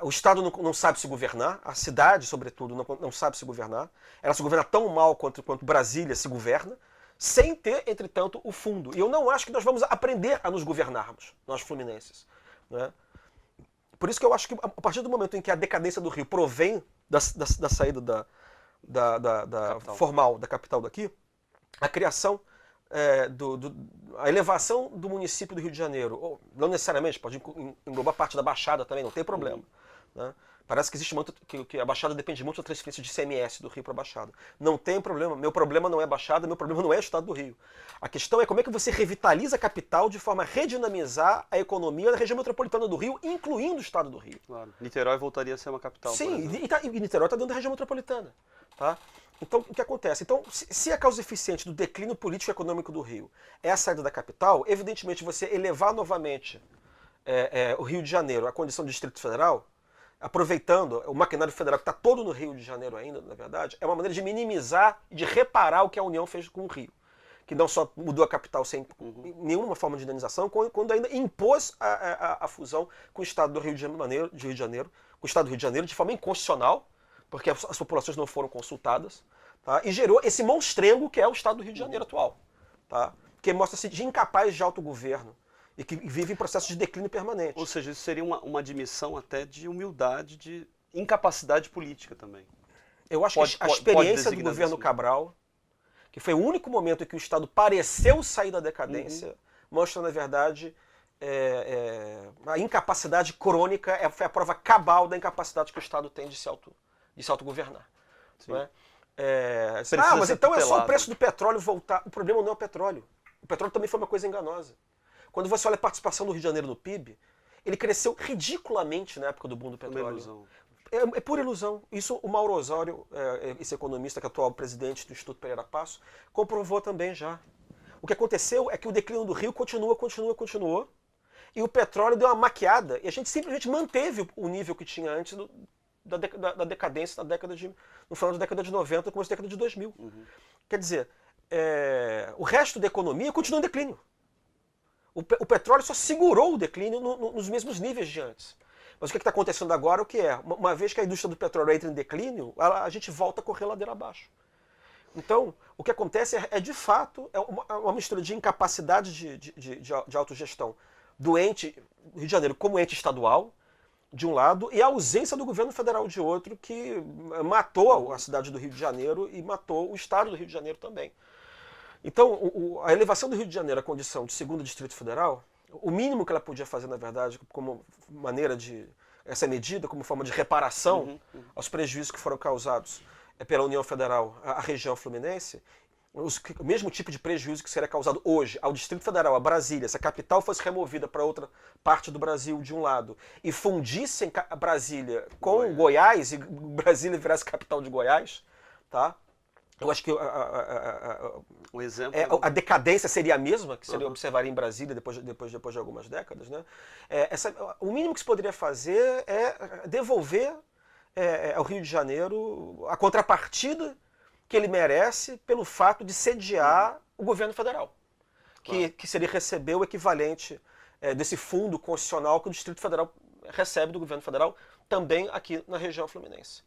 O Estado não sabe se governar, a cidade, sobretudo, não sabe se governar. Ela se governa tão mal quanto Brasília se governa, sem ter, entretanto, o fundo. E eu não acho que nós vamos aprender a nos governarmos, nós fluminenses. Né? Por isso que eu acho que a partir do momento em que a decadência do Rio provém da saída formal da capital daqui, a criação, a elevação do município do Rio de Janeiro, ou não necessariamente, pode englobar parte da Baixada também, não tem problema. Né? Parece que existe muito, que a Baixada depende muito da transferência de ICMS do Rio para a Baixada. Não tem problema, meu problema não é a Baixada, meu problema não é o Estado do Rio. A questão é como é que você revitaliza a capital de forma a redinamizar a economia da região metropolitana do Rio, incluindo o Estado do Rio. Claro. Niterói voltaria a ser uma capital. Sim, e Niterói está dentro da região metropolitana. Tá? Então, o que acontece? Então, se a causa eficiente do declínio político e econômico do Rio é a saída da capital, evidentemente você elevar novamente o Rio de Janeiro à condição de Distrito Federal, aproveitando o maquinário federal que está todo no Rio de Janeiro ainda, na verdade, é uma maneira de minimizar, de reparar o que a União fez com o Rio. Que não só mudou a capital sem nenhuma forma de indenização, quando ainda impôs a fusão com o Estado do Rio de Janeiro, com o Estado do Rio de Janeiro, de forma inconstitucional, porque as populações não foram consultadas, tá? E gerou esse monstrengo que é o Estado do Rio de Janeiro atual, tá? Que mostra-se de incapaz de autogoverno e que vive em processo de declínio permanente. Ou seja, isso seria uma admissão até de humildade, de incapacidade política também. Eu acho que a experiência do governo Cabral, que foi o único momento em que o Estado pareceu sair da decadência, mostra, na verdade, a incapacidade crônica, foi a prova cabal da incapacidade que o Estado tem de se autogovernar. Não é? Mas então é só o preço do petróleo voltar. O problema não é o petróleo. O petróleo também foi uma coisa enganosa. Quando você olha a participação do Rio de Janeiro no PIB, ele cresceu ridiculamente na época do boom do petróleo. É pura ilusão. Isso o Mauro Osório, esse economista que é atual presidente do Instituto Pereira Passos, comprovou também já. O que aconteceu é que o declínio do Rio continuou, e o petróleo deu uma maquiada, e a gente simplesmente manteve o nível que tinha antes da decadência no final da década de 90, começo da década de 2000. Quer dizer, o resto da economia continua em declínio. O petróleo só segurou o declínio nos mesmos níveis de antes. Mas o que está acontecendo agora, o que é? Uma vez que a indústria do petróleo entra em declínio, a gente volta a correr ladeira abaixo. Então, o que acontece de fato, uma mistura de incapacidade de autogestão do ente Rio de Janeiro como ente estadual, de um lado, e a ausência do governo federal de outro, que matou a cidade do Rio de Janeiro e matou o estado do Rio de Janeiro também. Então, a elevação do Rio de Janeiro à condição de segundo distrito federal, o mínimo que ela podia fazer, na verdade, como maneira essa medida, como forma de reparação aos prejuízos que foram causados pela União Federal à região fluminense, o mesmo tipo de prejuízo que seria causado hoje ao Distrito Federal, a Brasília, se a capital fosse removida para outra parte do Brasil de um lado e fundissem Brasília com Goiás e Brasília virasse capital de Goiás, tá? Eu acho que um exemplo a decadência seria a mesma que se observaria em Brasília depois de algumas décadas, né? O mínimo que se poderia fazer é devolver ao Rio de Janeiro a contrapartida que ele merece pelo fato de sediar o governo federal, que seria receber o equivalente desse fundo constitucional que o Distrito Federal recebe do governo federal também aqui na região fluminense.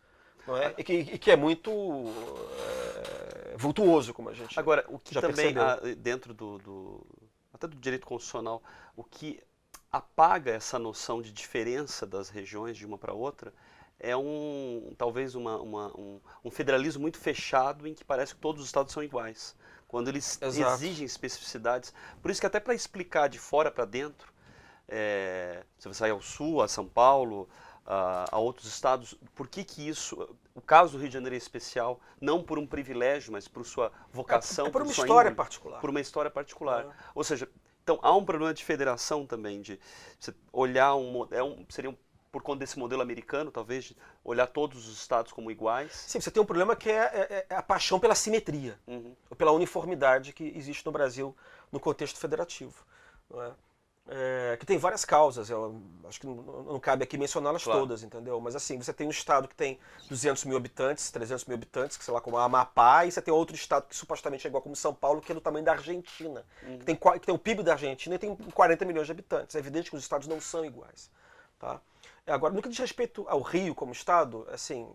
Não é? E que é muito vultuoso, como a gente Agora, o que já também, percebeu. dentro até do direito constitucional, o que apaga essa noção de diferença das regiões de uma para outra é talvez um federalismo muito fechado em que parece que todos os estados são iguais. Quando eles Exato. exigem especificidades. Por isso que até para explicar de fora para dentro, se você sair ao sul, a São Paulo, a outros estados, por que isso, o caso do Rio de Janeiro é especial, não por um privilégio, mas por sua vocação, por uma sua história índole, particular. por uma história particular. Ou seja, então há um problema de federação também, de você olhar por conta desse modelo americano, talvez, de olhar todos os estados como iguais. Sim, você tem um problema que é a paixão pela simetria, ou pela uniformidade que existe no Brasil no contexto federativo. Não é? Que tem várias causas, eu acho que não cabe aqui mencioná-las todas, entendeu? Mas assim, você tem um estado que tem 200 mil habitantes, 300 mil habitantes, que sei lá, como a Amapá, e você tem outro estado que supostamente é igual como São Paulo, que é do tamanho da Argentina, que tem o PIB da Argentina e tem 40 milhões de habitantes. É evidente que os estados não são iguais. Tá? Agora, no que diz respeito ao Rio como estado, assim,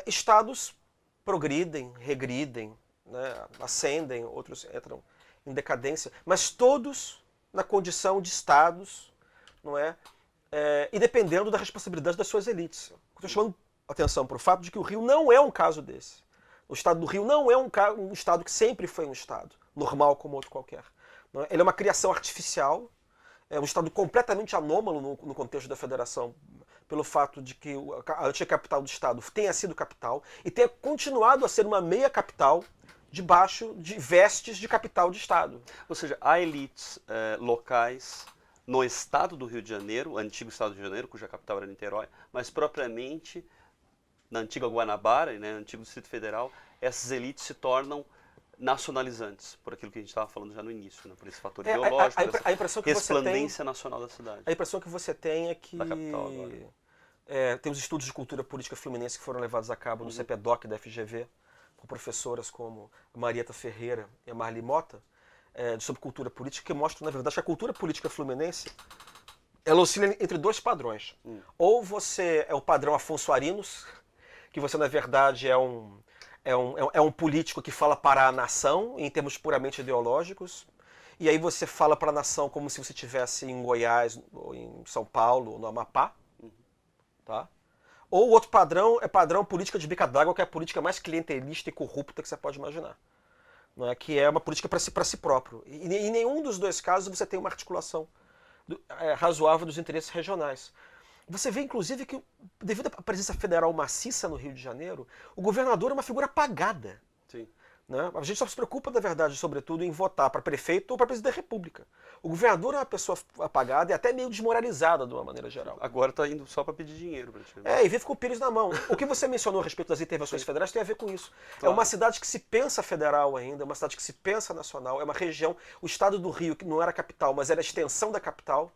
estados progridem, regridem, né, ascendem, outros entram em decadência, mas todos na condição de estados, não é? E dependendo da responsabilidade das suas elites. Estou chamando atenção para o fato de que o Rio não é um caso desse. O estado do Rio não é um estado que sempre foi um estado, normal como outro qualquer. Não é? Ele é uma criação artificial, é um estado completamente anômalo no contexto da federação, pelo fato de que a antiga capital do estado tenha sido capital e tenha continuado a ser uma meia capital debaixo de vestes de capital de estado. Ou seja, há elites locais no estado do Rio de Janeiro, o antigo estado do Rio de Janeiro, cuja capital era Niterói, mas propriamente na antiga Guanabara, né, antigo Distrito Federal, essas elites se tornam nacionalizantes, por aquilo que a gente estava falando já no início, né, por esse fator ideológico, a impressão que resplandência nacional da cidade. A impressão que você tem é que Da capital agora. Tem os estudos de cultura política fluminense que foram levados a cabo no CPDOC da FGV, com professoras como a Marieta Ferreira e a Marli Mota, sobre cultura política, que mostram, na verdade, que a cultura política fluminense ela oscila entre dois padrões. Ou você é o padrão Afonso Arinos, que você, na verdade, é um político que fala para a nação, em termos puramente ideológicos, e aí você fala para a nação como se você estivesse em Goiás, ou em São Paulo, ou no Amapá. Tá? Ou o outro padrão é padrão política de bica d'água, que é a política mais clientelista e corrupta que você pode imaginar. Não é? Que é uma política para si próprio. E em nenhum dos dois casos você tem uma articulação razoável dos interesses regionais. Você vê, inclusive, que devido à presença federal maciça no Rio de Janeiro, o governador é uma figura apagada. Sim. Né? A gente só se preocupa, na verdade, sobretudo, em votar para prefeito ou para presidente da República. O governador é uma pessoa apagada e até meio desmoralizada, de uma maneira geral. Agora está indo só para pedir dinheiro, praticamente. E vive com o pires na mão. O que você mencionou a respeito das intervenções federais tem a ver com isso. Claro. É uma cidade que se pensa federal ainda, é uma cidade que se pensa nacional, é uma região, o estado do Rio, que não era capital, mas era a extensão da capital,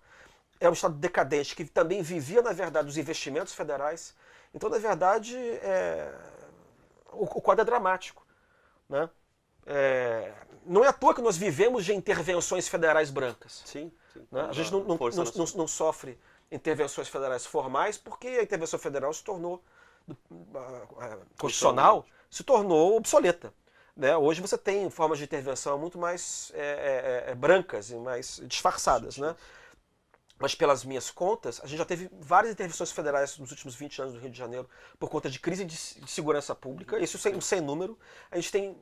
é um estado decadente, que também vivia, na verdade, dos investimentos federais. Então, na verdade, o quadro é dramático. Né? Não é à toa que nós vivemos de intervenções federais brancas. Sim, sim. Né? A gente não sofre intervenções federais formais porque a intervenção federal se tornou constitucional, se tornou obsoleta. Né? Hoje você tem formas de intervenção muito mais brancas e mais disfarçadas. Né? Mas pelas minhas contas, a gente já teve várias intervenções federais nos últimos 20 anos no Rio de Janeiro por conta de crise de segurança pública, isso sem número. A gente tem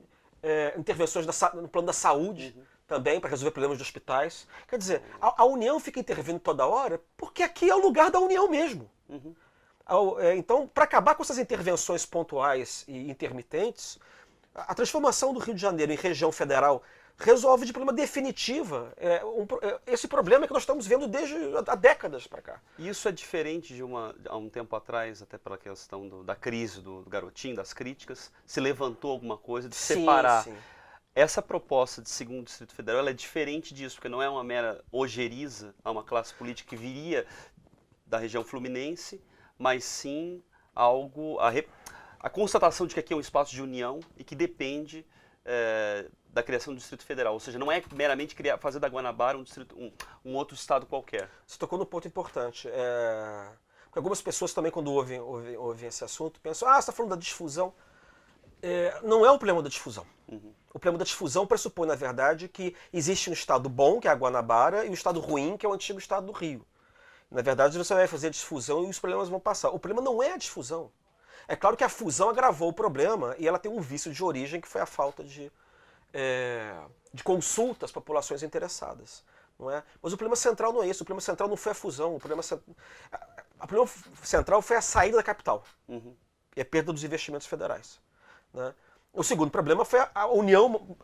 intervenções no plano da saúde também, para resolver problemas de hospitais. Quer dizer, a União fica intervindo toda hora porque aqui é o lugar da União mesmo. Então, para acabar com essas intervenções pontuais e intermitentes, a transformação do Rio de Janeiro em região federal resolve de forma definitiva esse problema que nós estamos vendo desde há décadas para cá. E isso é diferente de há um tempo atrás, até pela questão da crise do garotinho, das críticas, se levantou alguma coisa de separar. Sim. Essa proposta de segundo Distrito Federal ela é diferente disso, porque não é uma mera ojeriza a uma classe política que viria da região fluminense, mas sim algo, a constatação de que aqui é um espaço de união e que depende da criação do Distrito Federal, ou seja, não é meramente fazer da Guanabara um outro estado qualquer. Você tocou no ponto importante. Porque algumas pessoas também, quando ouvem esse assunto, pensam, você está falando da difusão. Não é o problema da difusão. O problema da difusão pressupõe, na verdade, que existe um estado bom, que é a Guanabara, e um estado ruim, que é o antigo estado do Rio. Na verdade, você vai fazer a difusão e os problemas vão passar. O problema não é a difusão. É claro que a fusão agravou o problema e ela tem um vício de origem, que foi a falta de consulta às populações interessadas. Não é? Mas o problema central não é isso. O problema central não foi a fusão. O problema central foi a saída da capital. E a perda dos investimentos federais. Né? O segundo problema foi a União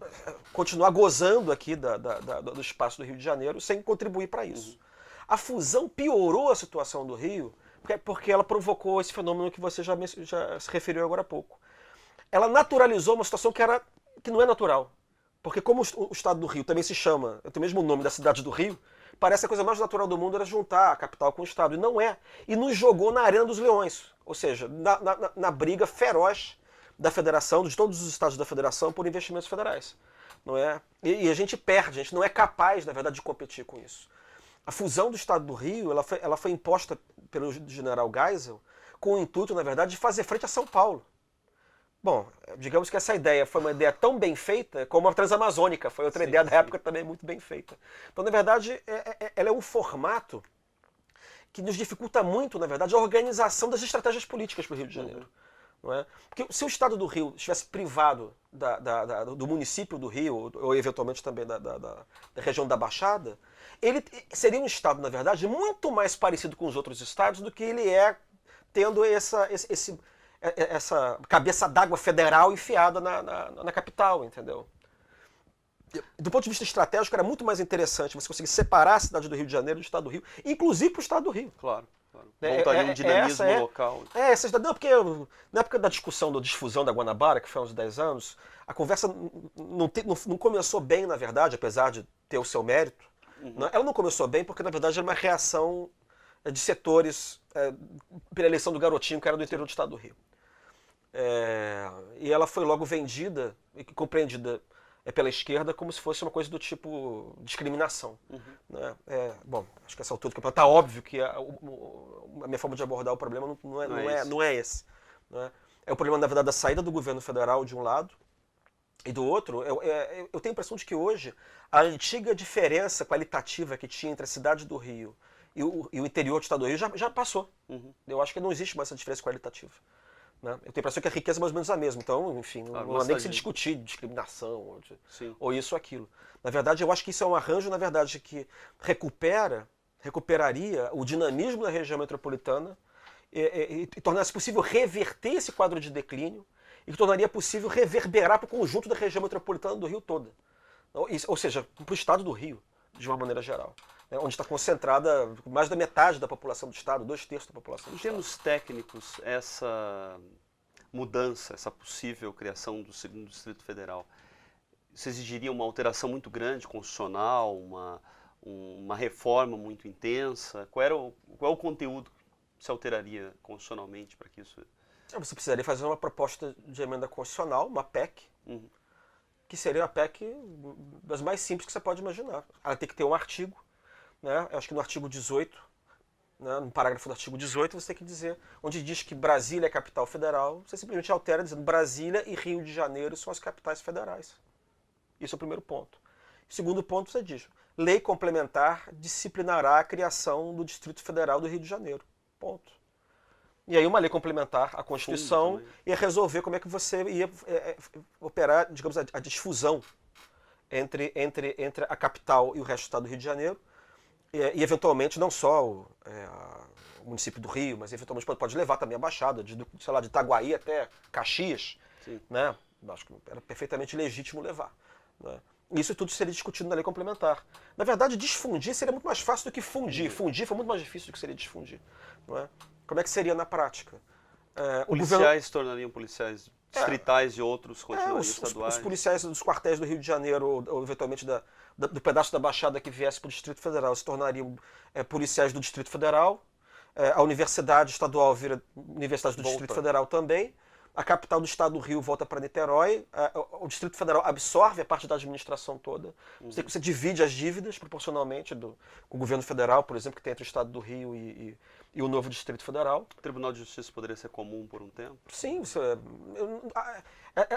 continuar gozando aqui do espaço do Rio de Janeiro sem contribuir para isso. A fusão piorou a situação do Rio porque ela provocou esse fenômeno que você já se referiu agora há pouco. Ela naturalizou uma situação que não é natural. Porque como o estado do Rio também se chama, tem o mesmo nome da cidade do Rio, parece que a coisa mais natural do mundo era juntar a capital com o estado. E não é. E nos jogou na Arena dos Leões. Ou seja, na briga feroz da federação, de todos os estados da federação, por investimentos federais. Não é? E a gente perde, a gente não é capaz, na verdade, de competir com isso. A fusão do estado do Rio ela foi imposta pelo general Geisel com o intuito, na verdade, de fazer frente a São Paulo. Bom, digamos que essa ideia foi uma ideia tão bem feita como a Transamazônica, foi outra ideia da época também muito bem feita. Então, na verdade, ela é um formato que nos dificulta muito, na verdade, a organização das estratégias políticas para o Rio de Janeiro. Não é? Porque se o estado do Rio estivesse privado do município do Rio, ou eventualmente também da região da Baixada, ele seria um estado, na verdade, muito mais parecido com os outros estados do que ele é tendo essa cabeça d'água federal enfiada na capital, entendeu? Do ponto de vista estratégico, era muito mais interessante você conseguir separar a cidade do Rio de Janeiro do estado do Rio, inclusive para o estado do Rio. Claro. Voltaria um dinamismo local. Não, porque na época da discussão da difusão da Guanabara, que foi há uns 10 anos, a conversa não começou bem, na verdade, apesar de ter o seu mérito. Ela não começou bem porque, na verdade, era uma reação de setores pela eleição do Garotinho, que era do interior do estado do Rio. E ela foi logo vendida e compreendida pela esquerda como se fosse uma coisa do tipo discriminação. Né? Bom, acho que essa altura do campeonato está óbvio que a minha forma de abordar o problema não é esse. Né? É o problema, na verdade, da saída do governo federal de um lado e do outro. Eu tenho a impressão de que hoje a antiga diferença qualitativa que tinha entre a cidade do Rio e o interior do estado do Rio já passou. Eu acho que não existe mais essa diferença qualitativa. Né? Eu tenho a impressão que a riqueza é mais ou menos a mesma. Então, enfim, não há nem que se discutir discriminação ou isso ou aquilo. Na verdade, eu acho que isso é um arranjo, na verdade, que recuperaria o dinamismo da região metropolitana e tornasse possível reverter esse quadro de declínio e que tornaria possível reverberar para o conjunto da região metropolitana do Rio toda. Ou seja, para o estado do Rio, de uma maneira geral. Onde está concentrada mais da metade da população do estado, 2/3 da população do estado. Em termos técnicos, essa mudança, essa possível criação do segundo Distrito Federal, isso exigiria uma alteração muito grande, constitucional, uma reforma muito intensa? Qual é o conteúdo que se alteraria constitucionalmente para que isso... Você precisaria fazer uma proposta de emenda constitucional, uma PEC, que seria uma PEC das mais simples que você pode imaginar. Ela tem que ter um artigo, né? Eu acho que no artigo 18, né, no parágrafo do artigo 18, você tem que dizer, onde diz que Brasília é capital federal, você simplesmente altera dizendo Brasília e Rio de Janeiro são as capitais federais. Isso é o primeiro ponto. O segundo ponto, você diz, lei complementar disciplinará a criação do Distrito Federal do Rio de Janeiro. Ponto. E aí uma lei complementar à Constituição ia resolver como é que você ia operar, digamos, a difusão entre a capital e o resto do estado do Rio de Janeiro, e eventualmente não só o município do Rio, mas eventualmente pode levar também a Baixada, de Itaguaí até Caxias, né? Acho que era perfeitamente legítimo levar. Né? Isso tudo seria discutido na lei complementar. Na verdade, desfundir seria muito mais fácil do que fundir. Fundir foi muito mais difícil do que seria desfundir. Não é? Como é que seria na prática? Policiais se tornariam policiais distritais e outros continuariam estaduais? Os policiais dos quartéis do Rio de Janeiro, ou eventualmente do pedaço da Baixada que viesse para o Distrito Federal, se tornariam policiais do Distrito Federal. A Universidade Estadual vira Universidade do Distrito Federal também. a capital do estado do Rio volta para Niterói, o Distrito Federal absorve a parte da administração toda. Você divide as dívidas proporcionalmente com o governo federal, por exemplo, que tem entre o estado do Rio e o novo Distrito Federal. O Tribunal de Justiça poderia ser comum por um tempo? Sim,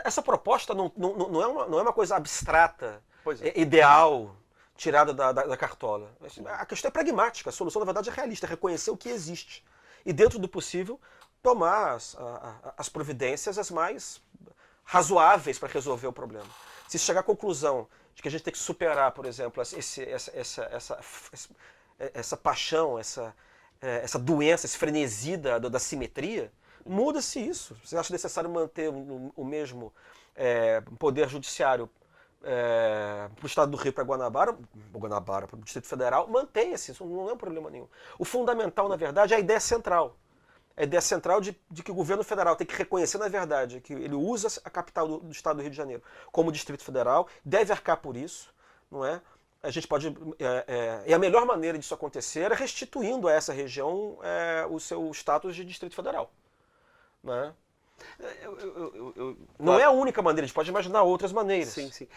essa proposta não é uma coisa abstrata, Pois é. ideal, tirada da cartola. A questão é pragmática, a solução, na verdade, é realista, é reconhecer o que existe. E, dentro do possível, tomar as providências as mais razoáveis para resolver o problema. Se chegar à conclusão de que a gente tem que superar, por exemplo, essa paixão, essa doença, esse frenesi da simetria, muda-se isso. Você acha necessário manter o mesmo poder judiciário para o estado do Rio, para Guanabara, para o Distrito Federal, mantenha-se, isso não é um problema nenhum. O fundamental, na verdade, é a ideia central. A ideia central de que o governo federal tem que reconhecer, na verdade, que ele usa a capital do estado do Rio de Janeiro como Distrito Federal, deve arcar por isso, não é? A gente pode. E a melhor maneira disso acontecer é restituindo a essa região o seu status de Distrito Federal. Não é? Não é a única maneira, a gente pode imaginar outras maneiras. Sim, sim.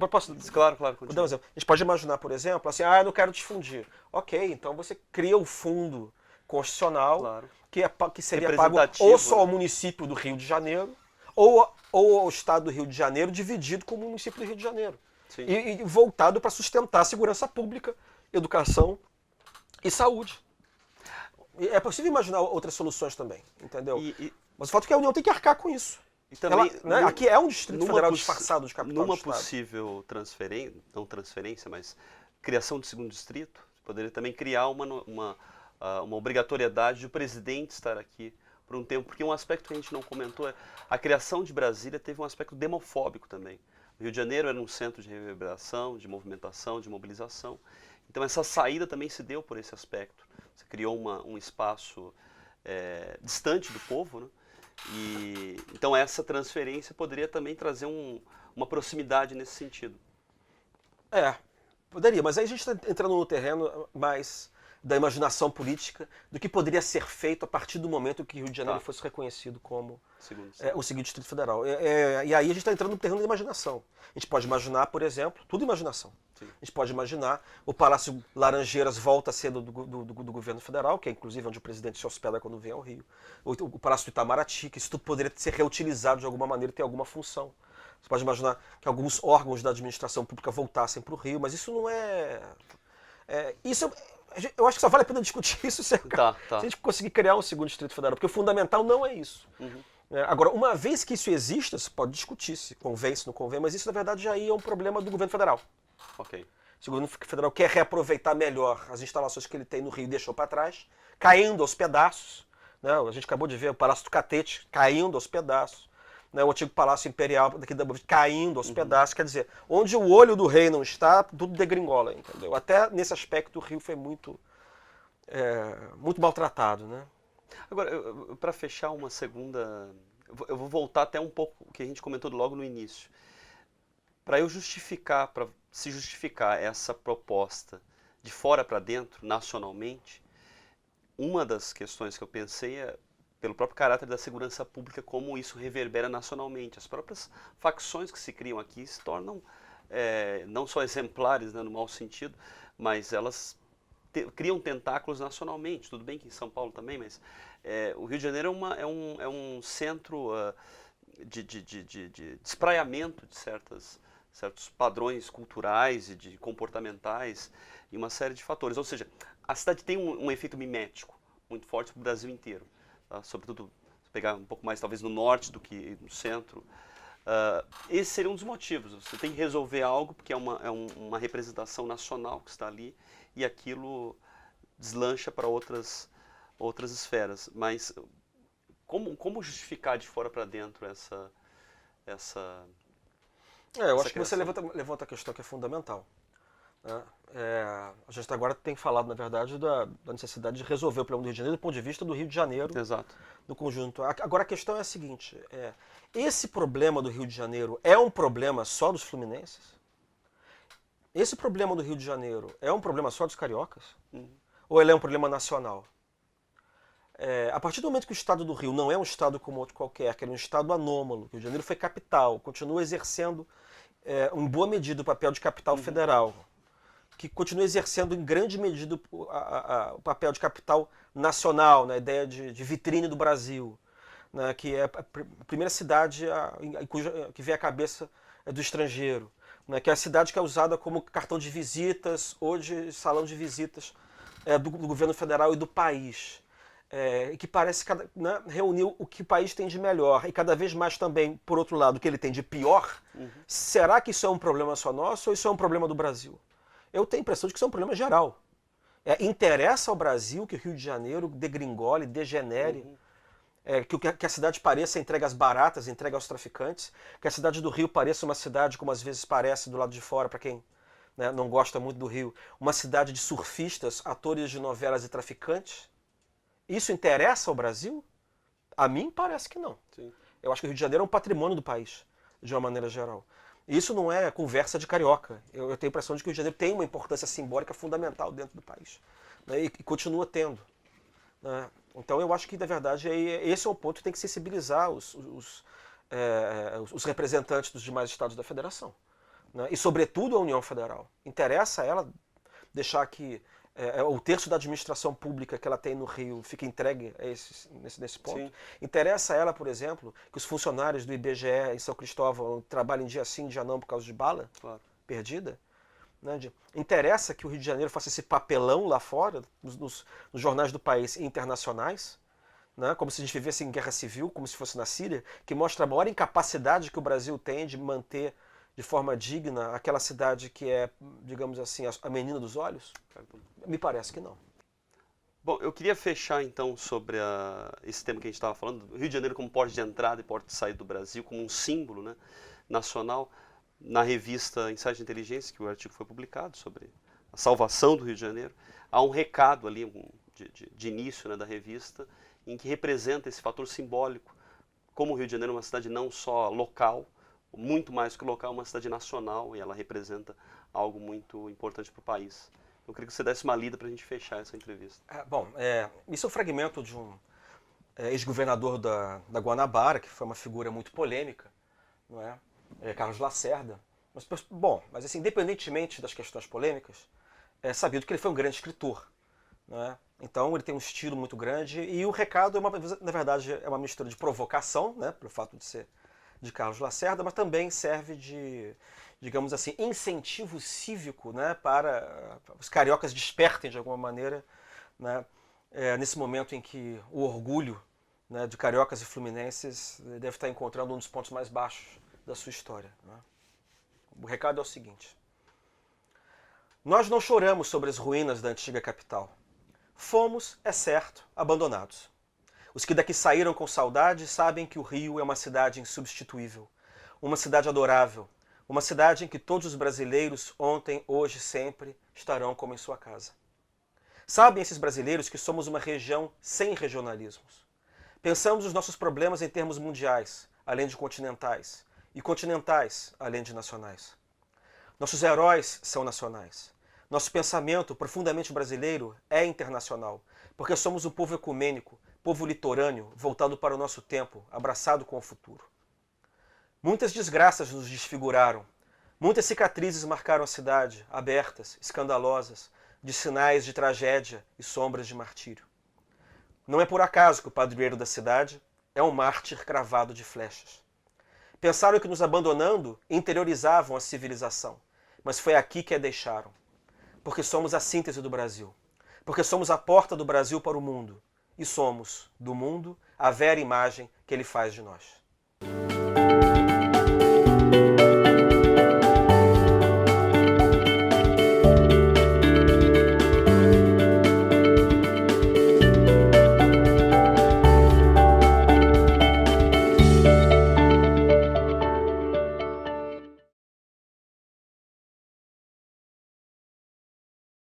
Posso, Claro, vou dar um continua. exemplo. A gente pode imaginar, por exemplo, assim, eu não quero te fundir. Ok, então você cria o fundo constitucional, Claro. que seria pago Representativo, ou só né? ao município do Rio de Janeiro, ou ao estado do Rio de Janeiro, dividido como o município do Rio de Janeiro. Sim. E voltado para sustentar a segurança pública, educação e saúde. E é possível imaginar outras soluções também, entendeu? Mas o fato é que a União tem que arcar com isso. E também, Aqui é um Distrito Federal disfarçado de capital do numa Estado. possível transferência, não transferência, mas criação de segundo distrito, poderia também criar uma obrigatoriedade de o presidente estar aqui por um tempo, porque um aspecto que a gente não comentou é a criação de Brasília teve um aspecto demofóbico também. O Rio de Janeiro era um centro de reverberação, de movimentação, de mobilização. Então essa saída também se deu por esse aspecto. Você criou um espaço distante do povo, né? Então essa transferência poderia também trazer uma proximidade nesse sentido. Poderia, mas aí a gente está entrando no terreno mais da imaginação política, do que poderia ser feito a partir do momento que o Rio de Janeiro fosse reconhecido como o segundo Distrito Federal. E aí a gente está entrando no terreno da imaginação. A gente pode imaginar, por exemplo, tudo imaginação. Sim. A gente pode imaginar o Palácio Laranjeiras volta a ser do governo federal, que é inclusive onde o presidente se hospeda quando vem ao Rio. O Palácio do Itamaraty, que isso tudo poderia ser reutilizado de alguma maneira e ter alguma função. Você pode imaginar que alguns órgãos da administração pública voltassem para o Rio, mas isso não é... Eu acho que só vale a pena discutir isso se a gente conseguir criar um segundo Distrito Federal, porque o fundamental não é isso. Uhum. Agora, uma vez que isso exista, você pode discutir se convém, se não convém, mas isso, na verdade, já é um problema do governo federal. Ok. Se o governo federal quer reaproveitar melhor as instalações que ele tem no Rio e deixou para trás, caindo aos pedaços, né? A gente acabou de ver o Palácio do Catete caindo aos pedaços, né? O antigo Palácio Imperial daqui da caindo aos pedaços, quer dizer, onde o olho do rei não está, tudo degringola, entendeu? Até nesse aspecto o Rio foi muito maltratado, né? Agora, para fechar uma segunda... Eu vou voltar até um pouco o que a gente comentou logo no início. Para se justificar essa proposta de fora para dentro, nacionalmente, uma das questões que eu pensei é pelo próprio caráter da segurança pública, como isso reverbera nacionalmente. As próprias facções que se criam aqui se tornam não só exemplares, né, no mau sentido, mas elas criam tentáculos nacionalmente. Tudo bem que em São Paulo também, mas o Rio de Janeiro é um centro de espraiamento de certos padrões culturais e de comportamentais e uma série de fatores. Ou seja, a cidade tem um efeito mimético muito forte para o Brasil inteiro. Tá? Sobretudo, se pegar um pouco mais talvez no norte do que no centro. Esse seria um dos motivos. Você tem que resolver algo porque é uma representação nacional que está ali e aquilo deslancha para outras esferas. Mas como justificar de fora para dentro essa eu acho que você levanta a questão que é fundamental. Né? A gente agora tem falado, na verdade, da necessidade de resolver o problema do Rio de Janeiro do ponto de vista do Rio de Janeiro. Exato. No conjunto. Agora a questão é a seguinte, esse problema do Rio de Janeiro é um problema só dos fluminenses? Esse problema do Rio de Janeiro é um problema só dos cariocas? Ou ele é um problema nacional? A partir do momento que o estado do Rio não é um estado como outro qualquer, que ele é um estado anômalo, que o Rio de Janeiro foi capital, continua exercendo em boa medida o papel de capital federal, que continua exercendo em grande medida o papel de capital nacional, na ideia de vitrine do Brasil, né, que é a primeira cidade que vem à cabeça do estrangeiro, né, que é a cidade que é usada como cartão de visitas ou de salão de visitas do governo federal e do país. E que parece né, reunir o que o país tem de melhor e cada vez mais também, por outro lado, o que ele tem de pior. Será que isso é um problema só nosso ou isso é um problema do Brasil? Eu tenho a impressão de que isso é um problema geral. Interessa ao Brasil que o Rio de Janeiro degringole, degenere, que a cidade pareça entregue às baratas, entregue aos traficantes, que a cidade do Rio pareça uma cidade, como às vezes parece do lado de fora, para quem, né, não gosta muito do Rio, uma cidade de surfistas, atores de novelas e traficantes. Isso interessa ao Brasil? A mim parece que não. Sim. Eu acho que o Rio de Janeiro é um patrimônio do país, de uma maneira geral. E isso não é conversa de carioca. Eu tenho a impressão de que o Rio de Janeiro tem uma importância simbólica fundamental dentro do país, né, e continua tendo, né? Então eu acho que, na verdade, esse é um ponto que tem que sensibilizar os representantes dos demais estados da federação, né? E, sobretudo, a União Federal. Interessa a ela deixar que o terço da administração pública que ela tem no Rio fique entregue nesse ponto. Sim. Interessa a ela, por exemplo, que os funcionários do IBGE em São Cristóvão trabalhem dia sim, dia não por causa de bala perdida. Né? Interessa que o Rio de Janeiro faça esse papelão lá fora, nos jornais do país e internacionais, né? Como se a gente vivesse em guerra civil, como se fosse na Síria, que mostra a maior incapacidade que o Brasil tem de manter de forma digna aquela cidade que é, digamos assim, a menina dos olhos? Me parece que não. Bom, eu queria fechar então sobre esse tema que a gente estava falando, do Rio de Janeiro como porta de entrada e porta de saída do Brasil, como um símbolo, né, nacional. Na revista Insight de Inteligência, que o artigo foi publicado sobre a salvação do Rio de Janeiro, há um recado ali de início, né, da revista, em que representa esse fator simbólico, como o Rio de Janeiro é uma cidade não só local, muito mais que local, uma cidade nacional, e ela representa algo muito importante para o país. Eu queria que você desse uma lida para a gente fechar essa entrevista. Isso é um fragmento de um ex-governador da Guanabara, que foi uma figura muito polêmica, não é? Carlos Lacerda. Mas assim, independentemente das questões polêmicas, é sabido que ele foi um grande escritor, né? Então ele tem um estilo muito grande e o recado, na verdade, é uma mistura de provocação, né, pelo fato de ser de Carlos Lacerda, mas também serve de, digamos assim, incentivo cívico, né, para os cariocas despertem de alguma maneira, né, nesse momento em que o orgulho, né, de cariocas e fluminenses deve estar encontrando um dos pontos mais baixos da sua história, né? O recado é o seguinte: nós não choramos sobre as ruínas da antiga capital. Fomos, é certo, abandonados. Os que daqui saíram com saudade sabem que o Rio é uma cidade insubstituível, uma cidade adorável, uma cidade em que todos os brasileiros, ontem, hoje, sempre, estarão como em sua casa. Sabem esses brasileiros que somos uma região sem regionalismos. Pensamos os nossos problemas em termos mundiais, além de continentais, e continentais, além de nacionais. Nossos heróis são nacionais. Nosso pensamento, profundamente brasileiro, é internacional, porque somos um povo ecumênico, povo litorâneo, voltado para o nosso tempo, abraçado com o futuro. Muitas desgraças nos desfiguraram, muitas cicatrizes marcaram a cidade, abertas, escandalosas, de sinais de tragédia e sombras de martírio. Não é por acaso que o padroeiro da cidade é um mártir cravado de flechas. Pensaram que nos abandonando, interiorizavam a civilização, mas foi aqui que a deixaram. Porque somos a síntese do Brasil. Porque somos a porta do Brasil para o mundo. E somos, do mundo, a vera imagem que ele faz de nós.